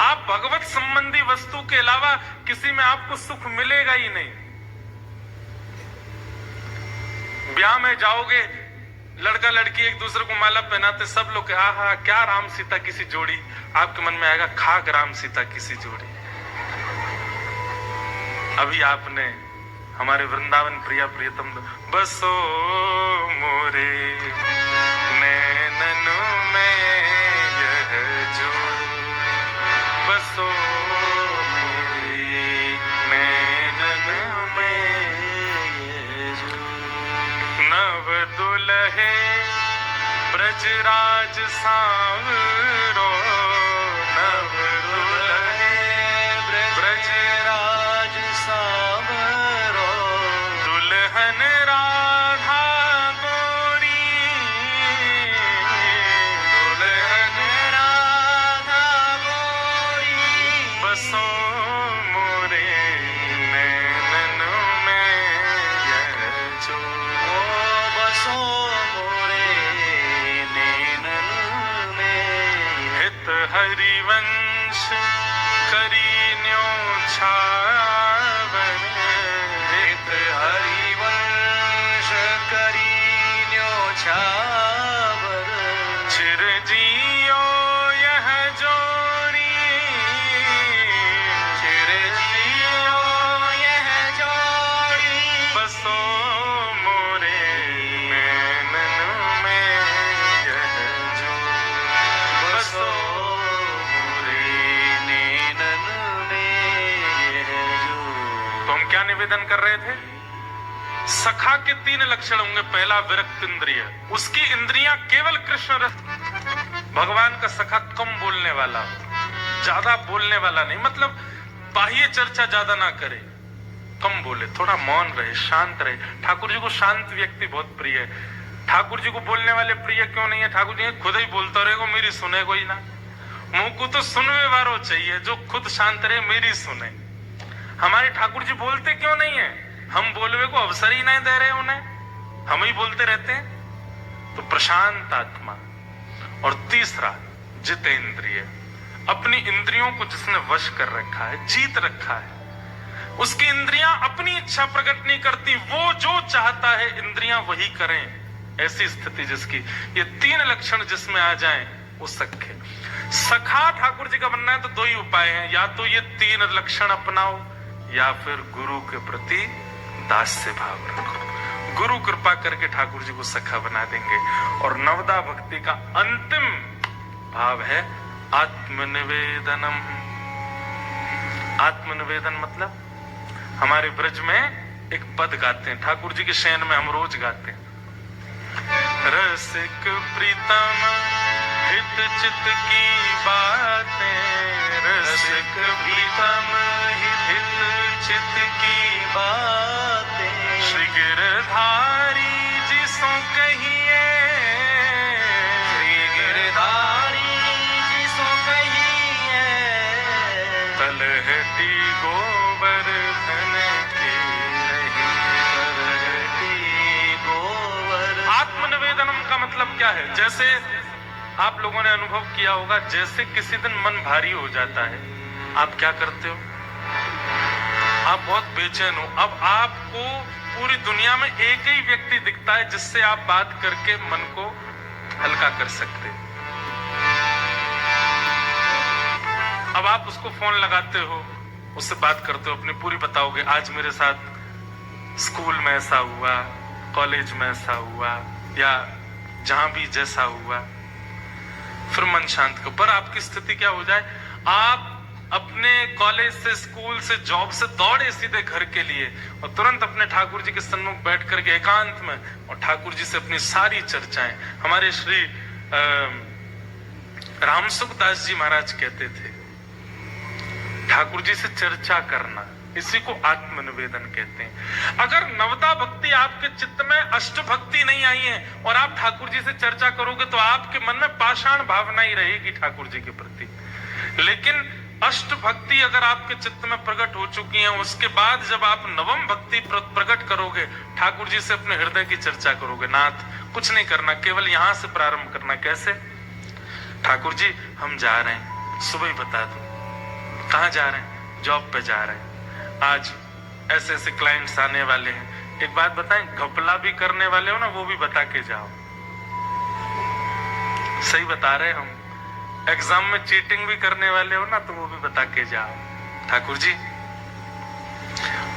आप भगवत संबंधी वस्तु के अलावा किसी में आपको सुख मिलेगा ही नहीं। ब्याह में जाओगे, लड़का लड़की एक दूसरे को माला पहनाते, सब लोग आहा क्या राम सीता की सी जोड़ी, आपके मन में आएगा खाक राम सीता की सी जोड़ी। अभी आपने हमारे वृंदावन प्रिया प्रियतम बसो मोरे नैनन में यह जोड़ी, बसो मोरे नैनन में यह जोड़ी, नव सांवरो नव दुल्हे ब्रजराज सांवरो दुल्हन राधा गोरी दुल्हन राधा गोरी बसो मोरे नैनन में यह जो ओ बसो मोरे नैनन में हित हरिवंश करी न्योछावर हित हरिवंश करी न्योछावर चिरजियो यह जोरी चिरजियो यह जोड़ी बसो मोरे नैनन में यह जो बसो मोरे नैनन में यह जो। तो हम क्या निवेदन कर रहे थे? सखा के 3 लक्षण होंगे। पहला विरक्त इंद्रिय, उसकी इंद्रियां केवल कृष्ण रस। भगवान का सखा कम बोलने वाला, ज्यादा बोलने वाला नहीं, मतलब बाह्य चर्चा ज्यादा ना करे, कम बोले, थोड़ा मौन रहे, शांत रहे। ठाकुर जी को शांत व्यक्ति बहुत प्रिय है। ठाकुर जी को बोलने वाले प्रिय क्यों नहीं है? ठाकुर जी खुद ही बोलता रहेगा, मेरी सुने कोई ना। मुंह को तो सुनवे वालों चाहिए, जो खुद शांत रहे, मेरी सुने। हमारे ठाकुर जी बोलते क्यों नहीं है? हम बोलवे को अवसर ही नहीं दे रहे उन्हें, हम ही बोलते रहते हैं। तो प्रशांत आत्मा। और तीसरा जितेंद्रिय, अपनी इंद्रियों को जिसने वश कर रखा है, जीत रखा है, उसकी इंद्रियां अपनी इच्छा प्रकट नहीं करती, वो जो चाहता है इंद्रियां वही करें। ऐसी स्थिति जिसकी, ये 3 लक्षण जिसमें आ जाएं वो सखे। सखा ठाकुर जी का बनना है तो 2 ही उपाय हैं, या तो ये 3 लक्षण अपनाओ या फिर गुरु के प्रति दास्य भाव रखो। गुरु कृपा करके ठाकुर जी को सखा बना देंगे। और नवदा भक्ति का अंतिम भाव है आत्मनिवेदनम। आत्मनिवेदन मतलब हमारे ब्रज में एक पद गाते हैं, ठाकुर जी के शयन में हम रोज गाते हैं। रसिक प्रीतम हित चित की बातें, रसिक प्रीतम हित चित की बातें श्री गिरधारी जी सो कहिए, श्री गिरधारी जी सो कहिए तलहटी गोवर्धन की रही। तलहटी गोवर्धन। आत्मनिवेदनम का मतलब क्या है? जैसे आप लोगों ने अनुभव किया होगा, जैसे किसी दिन मन भारी हो जाता है, आप क्या करते हो? आप बहुत बेचैन हो। अब आपको पूरी दुनिया में एक ही व्यक्ति दिखता है जिससे आप बात करके मन को हल्का कर सकते हैं। अब आप उसको फोन लगाते हो, उससे बात करते हो, अपनी पूरी बताओगे, आज मेरे साथ स्कूल में ऐसा हुआ, कॉलेज में ऐसा हुआ, या जहां भी जैसा हुआ। फिर मन शांत करो। पर आपकी स्थिति क्या हो जाए, आप अपने कॉलेज से, स्कूल से, जॉब से दौड़े सीधे घर के लिए और तुरंत अपने ठाकुर जी के सन्मुख बैठ करके एकांत में और ठाकुर जी से अपनी सारी चर्चाएं। हमारे श्री रामसुखदास जी महाराज कहते थे, ठाकुर जी से चर्चा करना, इसी को आत्मनिवेदन कहते हैं। अगर नवदा भक्ति आपके चित्त में अष्ट भक्ति नहीं आई है और आप ठाकुर जी से चर्चा करोगे तो आपके मन में पाषाण भावना ही रहेगी ठाकुर जी के प्रति। लेकिन अष्ट भक्ति अगर आपके चित्त में प्रकट हो चुकी है, उसके बाद जब आप नवम भक्ति प्रकट करोगे, ठाकुर जी से अपने हृदय की चर्चा करोगे। नाथ कुछ नहीं करना, केवल यहां से प्रारंभ करना। कैसे? ठाकुर जी हम जा रहे हैं, सुबह ही बता दो। कहाँ जा रहे हैं? जॉब पे जा रहे हैं, आज ऐसे ऐसे क्लाइंट्स आने वाले हैं। एक बात बताएं, घपला भी करने वाले हो ना, वो भी बता के जाओ। सही बता रहे हम। एग्जाम में चीटिंग भी करने वाले हो ना, तो वो भी बता के जाओ। ठाकुर जी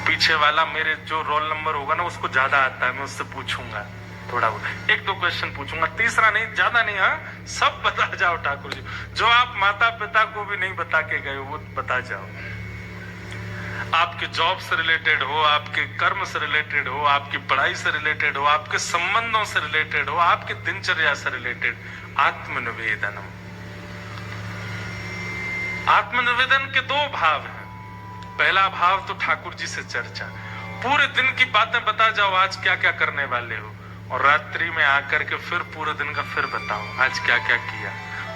पीछे वाला मेरे जो रोल नंबर होगा ना, उसको ज्यादा आता है, मैं उससे पूछूंगा थोड़ा बहुत, 1-2 क्वेश्चन पूछूंगा, तीसरा नहीं, ज्यादा नहीं, हाँ सब बता जाओ ठाकुर जी। जो आप माता पिता को भी नहीं बता के गए वो बता जाओ। आपके जॉब से रिलेटेड हो, आपके कर्म से रिलेटेड हो, आपकी पढ़ाई से रिलेटेड हो, आपके संबंधों से रिलेटेड हो, आपके दिनचर्या से रिलेटेड, आत्मनिवेदनम। आत्मनिवेदन के दो भाव हैं। पहला भाव तो ठाकुर जी से चर्चा, पूरे दिन की बातें बता जाओ, आज क्या क्या करने वाले हो, और रात्रि में आकर के फिर पूरे दिन का फिर बताओ, आज क्या क्या किया,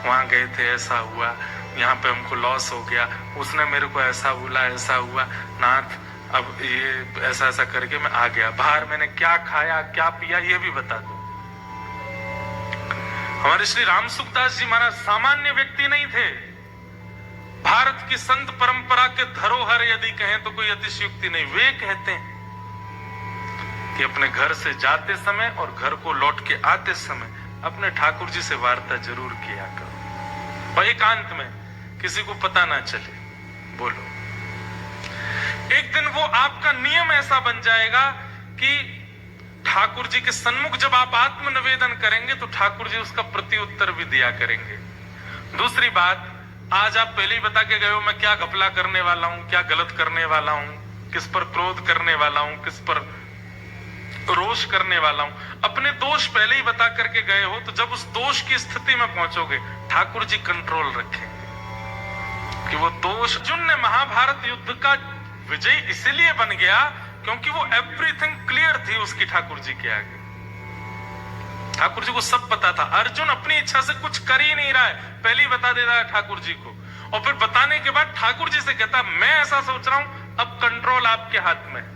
वहां गए थे ऐसा हुआ, यहाँ पे हमको लॉस हो गया, उसने मेरे को ऐसा बोला, ऐसा हुआ, नाथ अब ये ऐसा ऐसा करके मैं आ गया, बाहर मैंने क्या खाया क्या पिया ये भी बता दो। हमारे श्री राम सुखदास जी महाराज सामान्य व्यक्ति नहीं थे। भारत की संत परंपरा के धरोहर यदि कहें तो कोई अतिशयोक्ति नहीं। वे कहते हैं कि अपने घर से जाते समय और घर को लौट के आते समय अपने ठाकुर जी से वार्ता जरूर किया करो, और एकांत में, किसी को पता ना चले। बोलो, एक दिन वो आपका नियम ऐसा बन जाएगा कि ठाकुर जी के सन्मुख जब आप आत्मनिवेदन करेंगे तो ठाकुर जी उसका प्रत्युत्तर भी दिया करेंगे। दूसरी बात, आज आप पहले ही बता के गए हो मैं क्या घपला करने वाला हूं, क्या गलत करने वाला हूं, किस पर क्रोध करने वाला हूं, किस पर रोष करने वाला हूं, अपने दोष पहले ही बता करके गए हो। तो जब उस दोष की स्थिति में पहुंचोगे ठाकुर जी कंट्रोल रखेंगे कि वो दोष। अर्जुन ने महाभारत युद्ध का विजय इसलिए बन गया क्योंकि वो एवरीथिंग क्लियर थी उसकी ठाकुर जी के आगे। ठाकुर जी को सब पता था। अर्जुन अपनी इच्छा से कुछ कर ही नहीं रहा है, पहले ही बता दे रहा है ठाकुर जी को, और फिर बताने के बाद ठाकुर जी से कहता मैं ऐसा सोच रहा हूं, अब कंट्रोल आपके हाथ में है।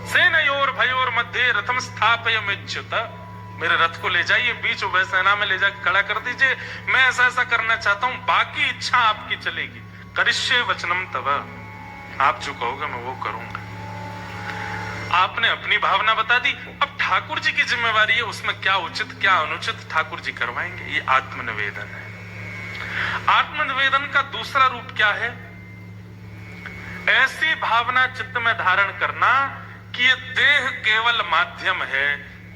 सेनयोर भयोर मध्य रथम स्थापयमेच्युत, मेरे रथ को ले जाइए बीच उभय सेना में ले जाकर खड़ा कर दीजिए, मैं ऐसा ऐसा करना चाहता हूं, बाकी इच्छा आपकी चलेगी। करिष्ये वचनम तव, आप जो कहोगे मैं वो करूंगा। आपने अपनी भावना बता दी, अब ठाकुर जी की जिम्मेवारी है उसमें क्या उचित क्या अनुचित ठाकुर जी करवाएंगे। ये आत्मनिवेदन है। आत्मनिवेदन का दूसरा रूप क्या है? ऐसी भावना चित्त में धारण करना कि ये देह केवल माध्यम है,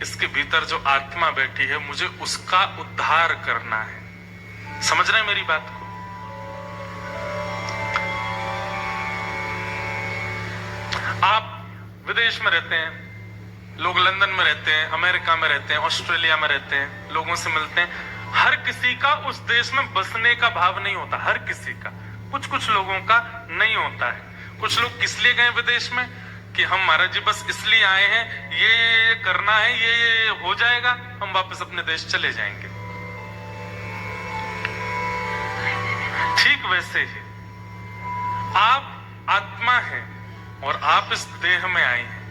इसके भीतर जो आत्मा बैठी है मुझे उसका उद्धार करना है। समझ रहे हैं मेरी बात को? आप विदेश में रहते हैं, लोग लंदन में रहते हैं, अमेरिका में रहते हैं, ऑस्ट्रेलिया में रहते हैं, लोगों से मिलते हैं। हर किसी का उस देश में बसने का भाव नहीं होता, हर किसी का। कुछ कुछ लोगों का नहीं होता है। कुछ लोग किस लिए गए विदेश में कि हम महाराज जी बस इसलिए आए हैं, ये करना है, ये हो जाएगा, हम वापस अपने देश चले जाएंगे। ठीक वैसे ही आप आत्मा हैं और आप इस देह में आए हैं।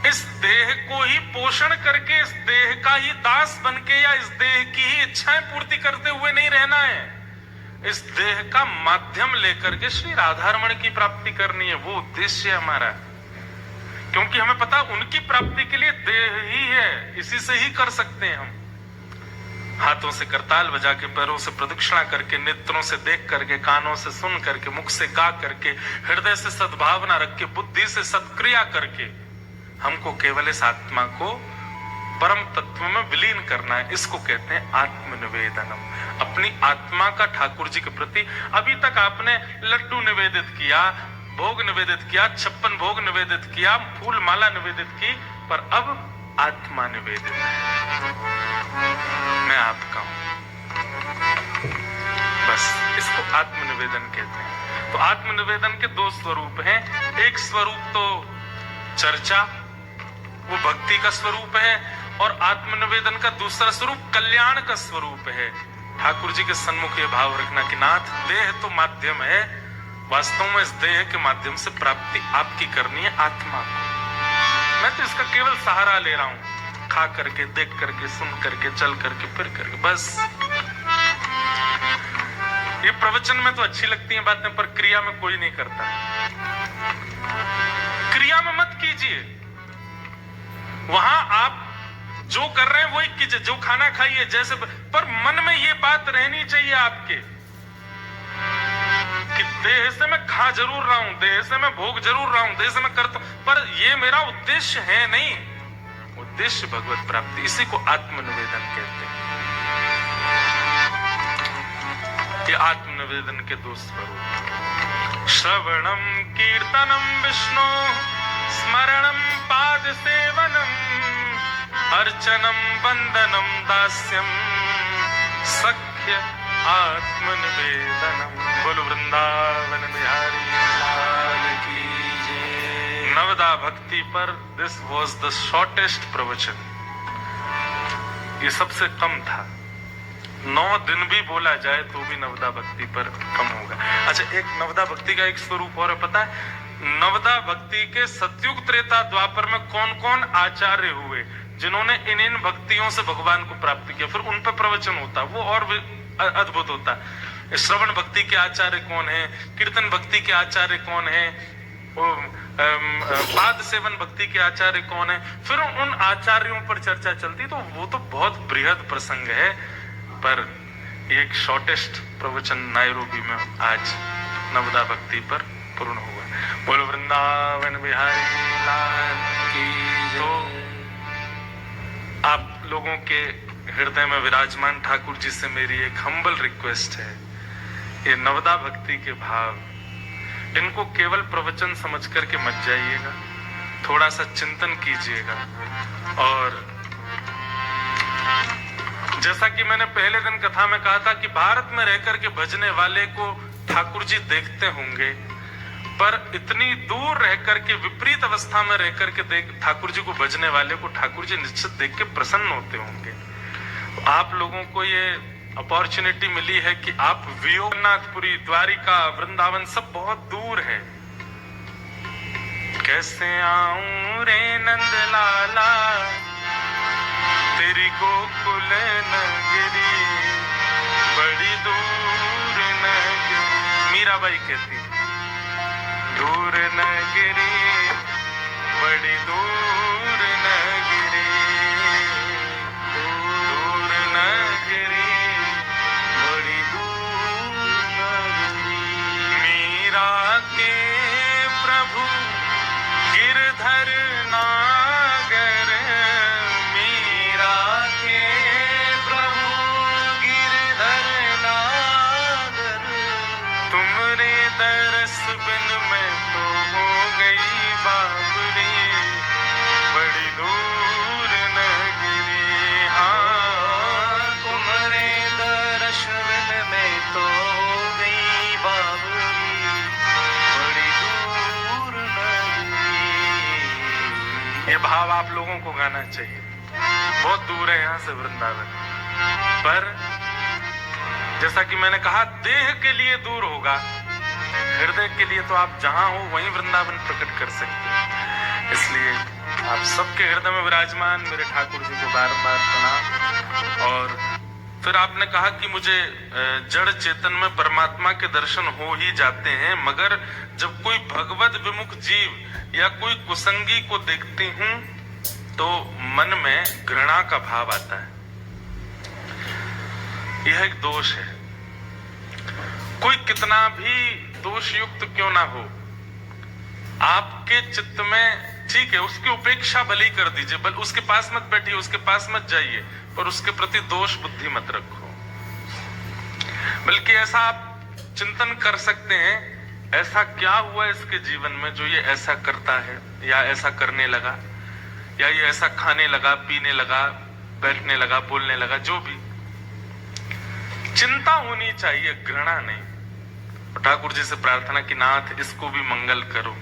इस देह को ही पोषण करके, इस देह का ही दास बनके या इस देह की ही इच्छाएं पूर्ति करते हुए नहीं रहना है। इस देह का माध्यम लेकर के श्री राधारमण की प्राप्ति करनी है, वो उद्देश्य है हमारा। क्योंकि हमें पता उनकी प्राप्ति के लिए देह ही है, इसी से ही कर सकते हैं हम। हाथों से करताल बजा के, पैरों से प्रदक्षिणा करके, नेत्रों से देख करके, कानों से सुन करके, मुख से गा करके, हृदय से सद्भावना रख के, बुद्धि से सत्क्रिया करके हमको केवल इस आत्मा को परम तत्व में विलीन करना है। इसको कहते हैं आत्मनिवेदनम। अपनी आत्मा का ठाकुर जी के प्रति, अभी तक आपने लड्डू निवेदित किया, भोग निवेदित किया, 56 भोग निवेदित किया, फूल माला निवेदित की, पर अब आत्मा निवेदित है, मैं आपका हूं। बस इसको आत्मनिवेदन कहते हैं। तो आत्मनिवेदन के दो स्वरूप हैं। एक स्वरूप तो चर्चा, वो भक्ति का स्वरूप है, और आत्मनिवेदन का दूसरा स्वरूप कल्याण का स्वरूप है। ठाकुर जी के सन्मुख ये भाव रखना कि नाथ देह तो माध्यम है, वास्तव में इस देह के माध्यम से प्राप्ति आपकी करनी है आत्मा को। मैं तो इसका केवल सहारा ले रहा हूं, खा करके, देख करके, सुन करके, चल करके, फिर करके, बस। ये प्रवचन में तो अच्छी लगती हैं बातें, पर क्रिया में कोई नहीं करता। क्रिया में मत कीजिए। वहां आप जो कर रहे हैं वही कीजिए, जो खाना खाइए जैसे, पर मन में ये बात रहनी चाहिए आपके कि देह से मैं खा जरूर रहा हूं, देह से मैं भोग जरूर रहा हूं, देह से मैं करता हूं, पर ये मेरा उद्देश्य है नहीं। उद्देश्य भगवत प्राप्ति, इसी को आत्मनिवेदन कहते हैं। ये आत्मनिवेदन के दो स्वरूप। श्रवणम कीर्तनम विष्णु स्मरणम पाद सेवनम अर्चनम वंदनम दास्यम सख्य आत्मनिवेदनम। बोलो वृंदावन बिहारी लाल की जय। नवदा भक्ति पर दिस वॉज द शॉर्टेस्ट प्रवचन। ये सबसे कम था। 9 दिन भी बोला जाए तो भी नवदा भक्ति पर कम होगा। अच्छा, एक नवदा भक्ति का एक स्वरूप और है, पता है? नवदा भक्ति के सतयुग त्रेता द्वापर में कौन कौन आचार्य हुए जिन्होंने इन भक्तियों से भगवान को प्राप्त किया, फिर उन पर प्रवचन होता, वो और भी अद्भुत होता। श्रवण भक्ति के आचार्य कौन है, कीर्तन भक्ति के आचार्य कौन है, पाद सेवन भक्ति के आचार्य कौन है, फिर उन आचार्यों पर चर्चा चलती। तो वो तो बहुत बृहद प्रसंग है। पर एक शॉर्टेस्ट प्रवचन नायरोबी में आज नवदा भक्ति पर पूर्ण हुआ। बोलो वृंदावन बिहारी लाल की जय। तो आप लोगों के हृदय में विराजमान ठाकुर जी से मेरी एक हम्बल रिक्वेस्ट है, ये नवदा भक्ति के भाव, इनको केवल प्रवचन समझ करके मत जाइएगा, थोड़ा सा चिंतन कीजिएगा। और जैसा कि मैंने पहले दिन कथा में कहा था कि भारत में रहकर के भजने वाले को ठाकुर जी देखते होंगे, पर इतनी दूर रहकर के विपरीत अवस्था में रहकर के ठाकुर जी को भजने वाले को ठाकुर जी निश्चित देख के प्रसन्न होते होंगे। आप लोगों को ये अपॉर्चुनिटी मिली है कि आप वियोगनाथपुरी, द्वारिका, वृंदावन सब बहुत दूर है। कैसे आऊं रे नंद लाला तेरी गोकुल नगरी, बड़ी दूर नगरी। मीराबाई कहती दूर नगरी, बड़ी दूर नगरी, दूर नगरी, बड़ी दूर नगरी। मीरा के प्रभु गिरधर नागर, मीरा के प्रभु गिरधर नागर, तुमरे दरस बिन मैं तो हो गई बाबरी, बड़ी दूर नगरी। हाँ, तुम्हारे दर्शन में तो हो गई बाबरी, बड़ी दूर नगरी। ये भाव आप लोगों को गाना चाहिए। बहुत दूर है यहाँ से वृंदावन, पर जैसा कि मैंने कहा, देह के लिए दूर होगा, हृदय के लिए तो आप जहां हो वहीं वृंदावन प्रकट कर सकते हैं। इसलिए आप सबके हृदय में विराजमान मेरे ठाकुर जी को बारंबार प्रणाम। और फिर आपने कहा कि मुझे जड़ चेतन में परमात्मा के दर्शन हो ही जाते हैं, मगर जब कोई भगवत विमुख जीव या कोई कुसंगी को देखती हूं तो मन में घृणा का भाव आता है। यह एक दोष है। कोई कितना भी दोष युक्त क्यों ना हो, आपके चित्त में, ठीक है, उसकी उपेक्षा भली कर दीजिए, बल उसके पास मत बैठिए, उसके पास मत जाइए, पर उसके प्रति दोष बुद्धि मत रखो। बल्कि ऐसा आप चिंतन कर सकते हैं, ऐसा क्या हुआ इसके जीवन में जो ये ऐसा करता है, या ऐसा करने लगा, या ये ऐसा खाने लगा, पीने लगा, बैठने लगा, बोलने लगा, जो भी। चिंता होनी चाहिए, घृणा नहीं। ठाकुर जी से प्रार्थना कि नाथ इसको भी मंगल करो।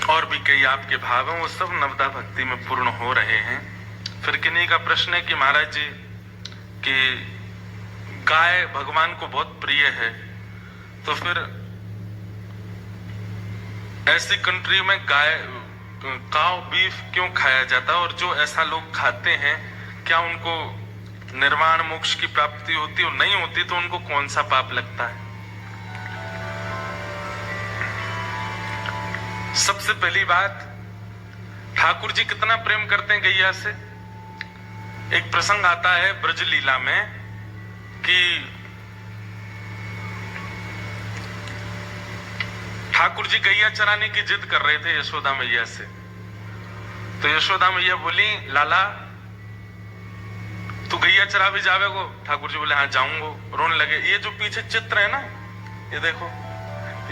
और भी कई आपके भाव हैं, वो सब नवदा भक्ति में पूर्ण हो रहे हैं। फिर किन्हीं का प्रश्न है कि महाराज जी कि गाय भगवान को बहुत प्रिय है, तो फिर ऐसी कंट्री में गाय, काव बीफ क्यों खाया जाता है, और जो ऐसा लोग खाते हैं क्या उनको निर्वाण मोक्ष की प्राप्ति होती और नहीं होती, तो उनको कौन सा पाप लगता है? सबसे पहली बात, ठाकुर जी कितना प्रेम करते हैं गैया से। एक प्रसंग आता है ब्रज लीला में कि ठाकुर जी गैया चराने की जिद कर रहे थे यशोदा मैया से। तो यशोदा मैया बोली, लाला तू गैया चरावे जावे को ठाकुर जी बोले हाँ जाऊंगो, रोने लगे। ये जो पीछे चित्र है ना, ये देखो,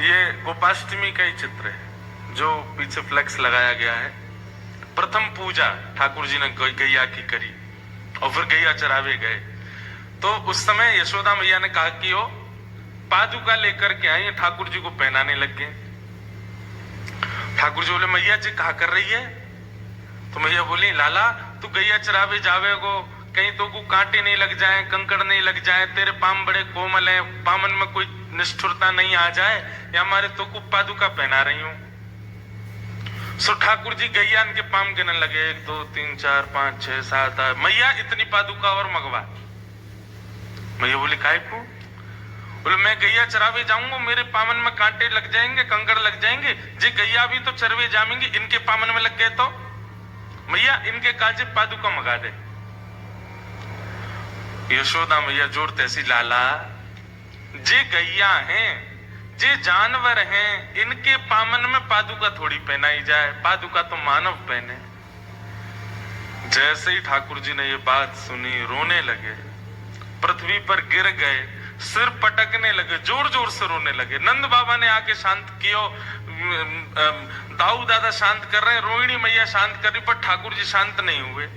ये गोपाष्टमी का ही चित्र है जो पीछे फ्लेक्स लगाया गया है। प्रथम पूजा ठाकुर जी ने गैया की करी और फिर गैया चरावे गए। तो उस समय यशोदा मैया ने कहा कि वो पादुका लेकर के आई, ठाकुर जी को पहनाने लग गए। ठाकुर जी बोले मैया जी कहा कर रही है? तो मैया बोली लाला तू गैया चरावे जावे को, कहीं तो को कांटे नहीं लग जाए, कंकड़ नहीं लग जाए, तेरे पाम बड़े कोमल हैं, पामन में कोई निष्ठुरता नहीं आ जाए, या हमारे तो को पादुका पहना रही हूं। सो ठाकुर जी गैया के पाम गिनने लगे, 1 2 3 4 5 6 7 8, मैया इतनी पादुका और मंगवा। मैया बोली काय को? बोले मैं गैया चरावे जाऊंगा, मेरे पामन में कांटे लग जाएंगे, कंकड़ लग जाएंगे, जी गैया भी तो चरवे जामेंगे, इनके पामन में लग गए तो मैया इनके काजे पादुका मंगा दे। यशोदा मैया जोड़ते ऐसी लाला जे गैया हैं, जे जानवर हैं, इनके पामन में पादुका थोड़ी पहनाई जाए, पादुका तो मानव पहने। जैसे ही ठाकुर जी ने ये बात सुनी रोने लगे, पृथ्वी पर गिर गए, सिर पटकने लगे, जोर जोर से रोने लगे। नंद बाबा ने आके शांत कियो, दाऊ दादा शांत कर रहे हैं, रोहिणी मैया शांत कर रही, पर ठाकुर जी शांत नहीं हुए।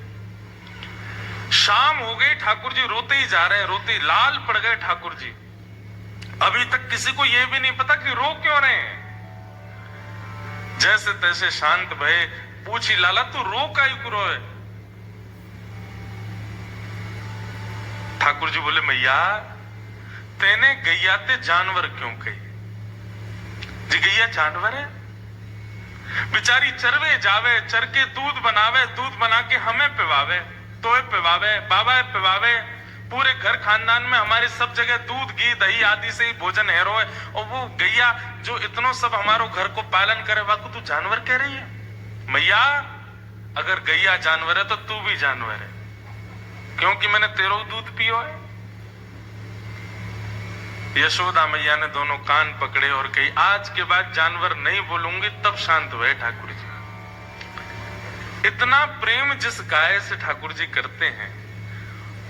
शाम हो गई, ठाकुर जी रोते ही जा रहे हैं, रोते ही लाल पड़ गए ठाकुर जी। अभी तक किसी को यह भी नहीं पता कि रो क्यों रहे हैं। जैसे तैसे शांत भये, पूछी लाला तू रो काहे को रोए? ठाकुर जी बोले मैया तेने गैया ते जानवर क्यों कही? जी गैया जानवर है, बेचारी चरवे जावे, चर के दूध बनावे, दूध बना के हमें पिवावे, तोए पिवावे, बाबा पिवावे, पूरे घर खानदान में हमारे सब जगह दूध घी दही आदि से ही भोजन है रोए, और वो गैया जो इतनो सब हमारो घर को पालन करे, वाकु तू जानवर कह रही है? मैया अगर गैया जानवर है तो तू भी जानवर है, क्योंकि मैंने तेरो दूध पियो है। यशोदा मैया ने दोनों कान पकड़े और कही आज के बाद जानवर नहीं बोलूंगी, तब शांत हुए ठाकुर जी। इतना प्रेम जिस गाय से ठाकुर जी करते हैं,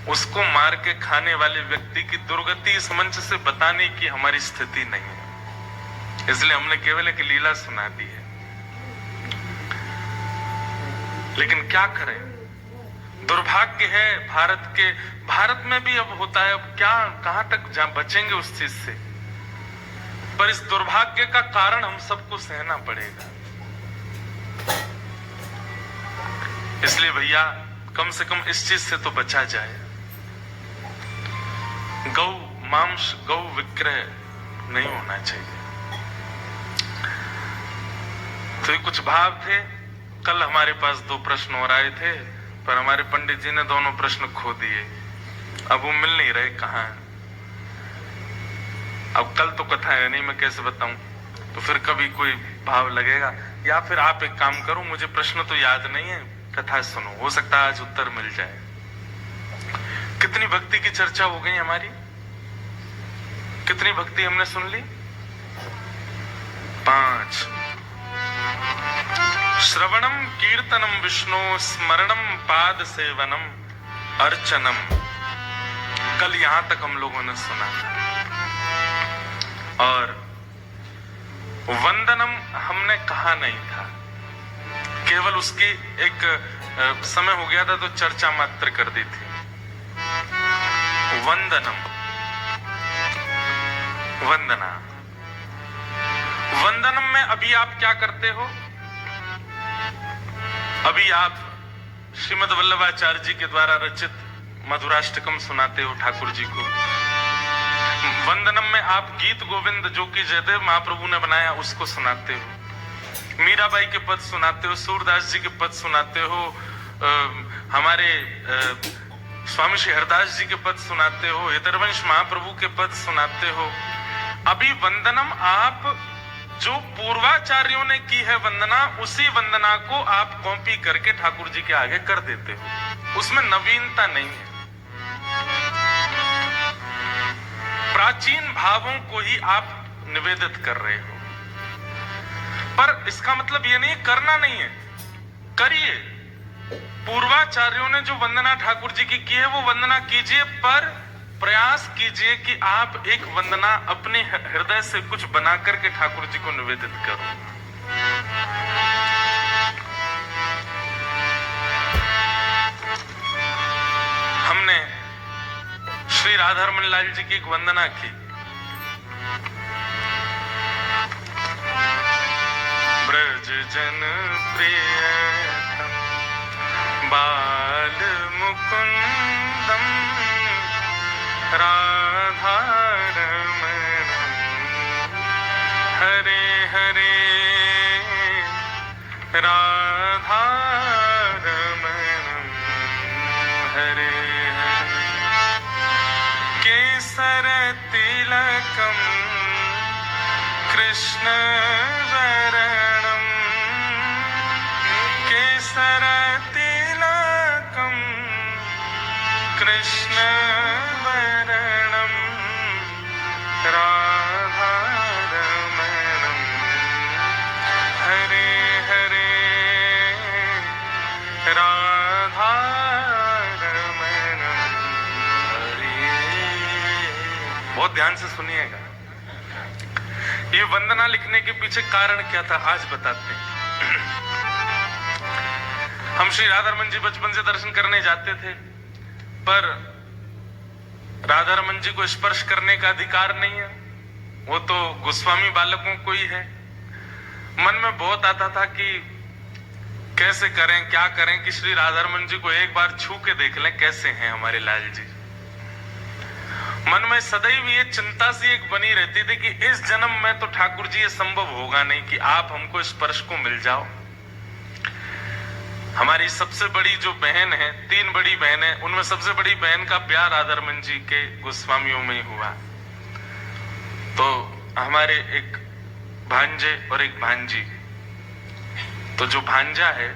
उसको मार के खाने वाले व्यक्ति की दुर्गति इस मंच से बताने की हमारी स्थिति नहीं है, इसलिए हमने केवल एक लीला सुना दी है। लेकिन क्या करें, दुर्भाग्य है भारत में भी अब होता है। अब क्या कहां तक बचेंगे उस चीज से, पर इस दुर्भाग्य का कारण हम सबको सहना पड़ेगा। इसलिए भैया कम से कम इस चीज से तो बचा जाए। गौ मांस, गौ विक्रय नहीं होना चाहिए। तो ये कुछ भाव थे। कल हमारे पास 2 प्रश्न और आए थे, पर हमारे पंडित जी ने दोनों प्रश्न खो दिए। अब वो मिल नहीं रहे कहाँ। अब कल तो कथा है नहीं, मैं कैसे बताऊं? तो फिर कभी कोई भाव लगेगा, या फिर आप एक काम करो, मुझे प्रश्न तो याद नहीं है, कथा सुनो, हो सकता है आज उत्तर मिल जाए। कितनी भक्ति की चर्चा हो गई हमारी, कितनी भक्ति हमने सुन ली? 5। श्रवणम कीर्तनम विष्णु, स्मरणम पाद सेवनम अर्चनम। कल यहां तक हम लोगों ने सुना, और वंदनम हमने कहा नहीं था, केवल उसकी एक समय हो गया था तो चर्चा मात्र कर दी थी। वंदनम, वंदना, वंदनम में अभी आप क्या करते हो? अभी आप श्रीमद् वल्लभाचार्य जी के द्वारा रचित मधुराष्टकम सुनाते हो ठाकुर जी को। वंदनम में आप गीत गोविंद जो कि जयदेव महाप्रभु ने बनाया उसको सुनाते हो, मीराबाई के पद सुनाते हो, सूरदास जी के पद सुनाते हो, हमारे स्वामी श्री हरदास जी के पद सुनाते हो, हितरवंश महाप्रभु के पद सुनाते हो। अभी वंदनम आप जो पूर्वाचार्यों ने की है वंदना, उसी वंदना को आप कॉपी करके ठाकुर जी के आगे कर देते हो, उसमें नवीनता नहीं है। प्राचीन भावों को ही आप निवेदित कर रहे हो, पर इसका मतलब ये नहीं करना नहीं है, करिए, पूर्वाचार्यों ने जो वंदना ठाकुर जी की है वो वंदना कीजिए, पर प्रयास कीजिए कि आप एक वंदना अपने हृदय से कुछ बना करके ठाकुर जी को निवेदित करो। हमने श्री राधारमण लाल जी की एक वंदना की। ब्रज जन प्रियतम बाल मुकुंदम राधा रमण हरे हरे राधा रमण हरे हरे केसर तिलकम कृष्ण वरणम केसर तिलकम कृष्ण वरणम राधा रमणम हरे हरे राधा रमणम हरे। बहुत ध्यान से सुनिएगा, ये वंदना लिखने के पीछे कारण क्या था आज बताते हैं। हम श्री राधारमण जी बचपन से दर्शन करने जाते थे, पर राधारमण जी को स्पर्श करने का अधिकार नहीं है, वो तो गोस्वामी बालकों को ही है। मन में बहुत आता था कि कैसे करें, क्या करें कि श्री राधारमण जी को एक बार छू के देख लें कैसे हैं हमारे लाल जी। मन में सदैव ये चिंता सी एक बनी रहती थी कि इस जन्म में तो ठाकुर जी ये संभव होगा नहीं कि आप हमको स्पर्श को मिल जाओ। हमारी सबसे बड़ी जो बहन है, 3 बड़ी बहनें, उनमें सबसे बड़ी बहन का ब्याह राधारमण जी के गोस्वामियों में ही हुआ। तो हमारे एक भांजे और एक भांजी, तो जो भांजा है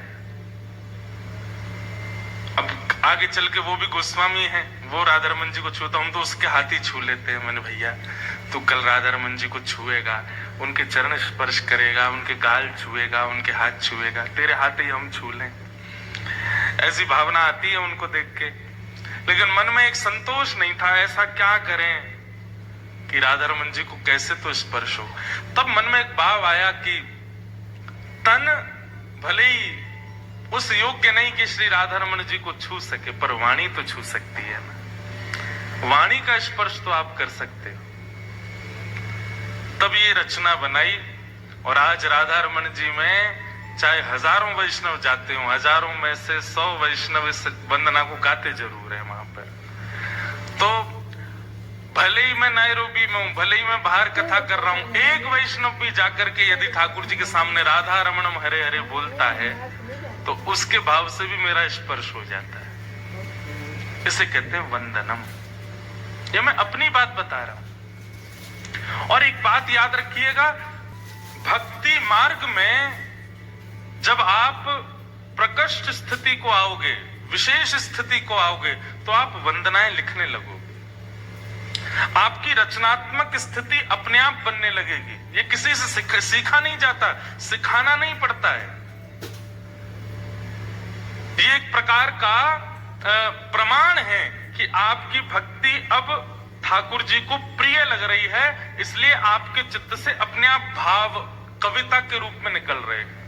अब आगे चल के वो भी गोस्वामी है, वो राधारमण जी को छूता, हम तो उसके हाथ ही छू लेते हैं। मैंने भैया तू कल राधारमण जी को छुएगा, उनके चरण स्पर्श करेगा, उनके गाल छुएगा, उनके हाथ छुएगा, तेरे हाथ ही हम छू लें। ऐसी भावना आती है उनको देख के, लेकिन मन में एक संतोष नहीं था, ऐसा क्या करें कि राधारमण जी को कैसे तो स्पर्श हो। तब मन में एक भाव आया कि तन भले ही उस योग्य नहीं कि श्री राधारमण जी को छू सके, पर वाणी तो छू सकती है ना, वाणी का स्पर्श तो आप कर सकते हो। तब ये रचना बनाई, और आज राधारमण जी में चाहे हजारों वैष्णव जाते हो, हजारों में से 100 वैष्णव इस वंदना को गाते जरूर है वहां पर। तो भले ही मैं नायरोबी में हूं, भले ही मैं बाहर कथा कर रहा हूं, एक वैष्णव भी जाकर के यदि ठाकुर जी के सामने राधा रमणम हरे हरे बोलता है तो उसके भाव से भी मेरा स्पर्श हो जाता है। इसे कहते हैं वंदनम। ये मैं अपनी बात बता रहा हूं। और एक बात याद रखिएगा, भक्ति मार्ग में जब आप प्रकृष्ट स्थिति को आओगे, विशेष स्थिति को आओगे, तो आप वंदनाएं लिखने लगोगे। आपकी रचनात्मक स्थिति अपने आप बनने लगेगी। ये किसी से सीखा नहीं जाता, सिखाना नहीं पड़ता है। ये एक प्रकार का प्रमाण है कि आपकी भक्ति अब ठाकुर जी को प्रिय लग रही है, इसलिए आपके चित्त से अपने आप भाव कविता के रूप में निकल रहे हैं।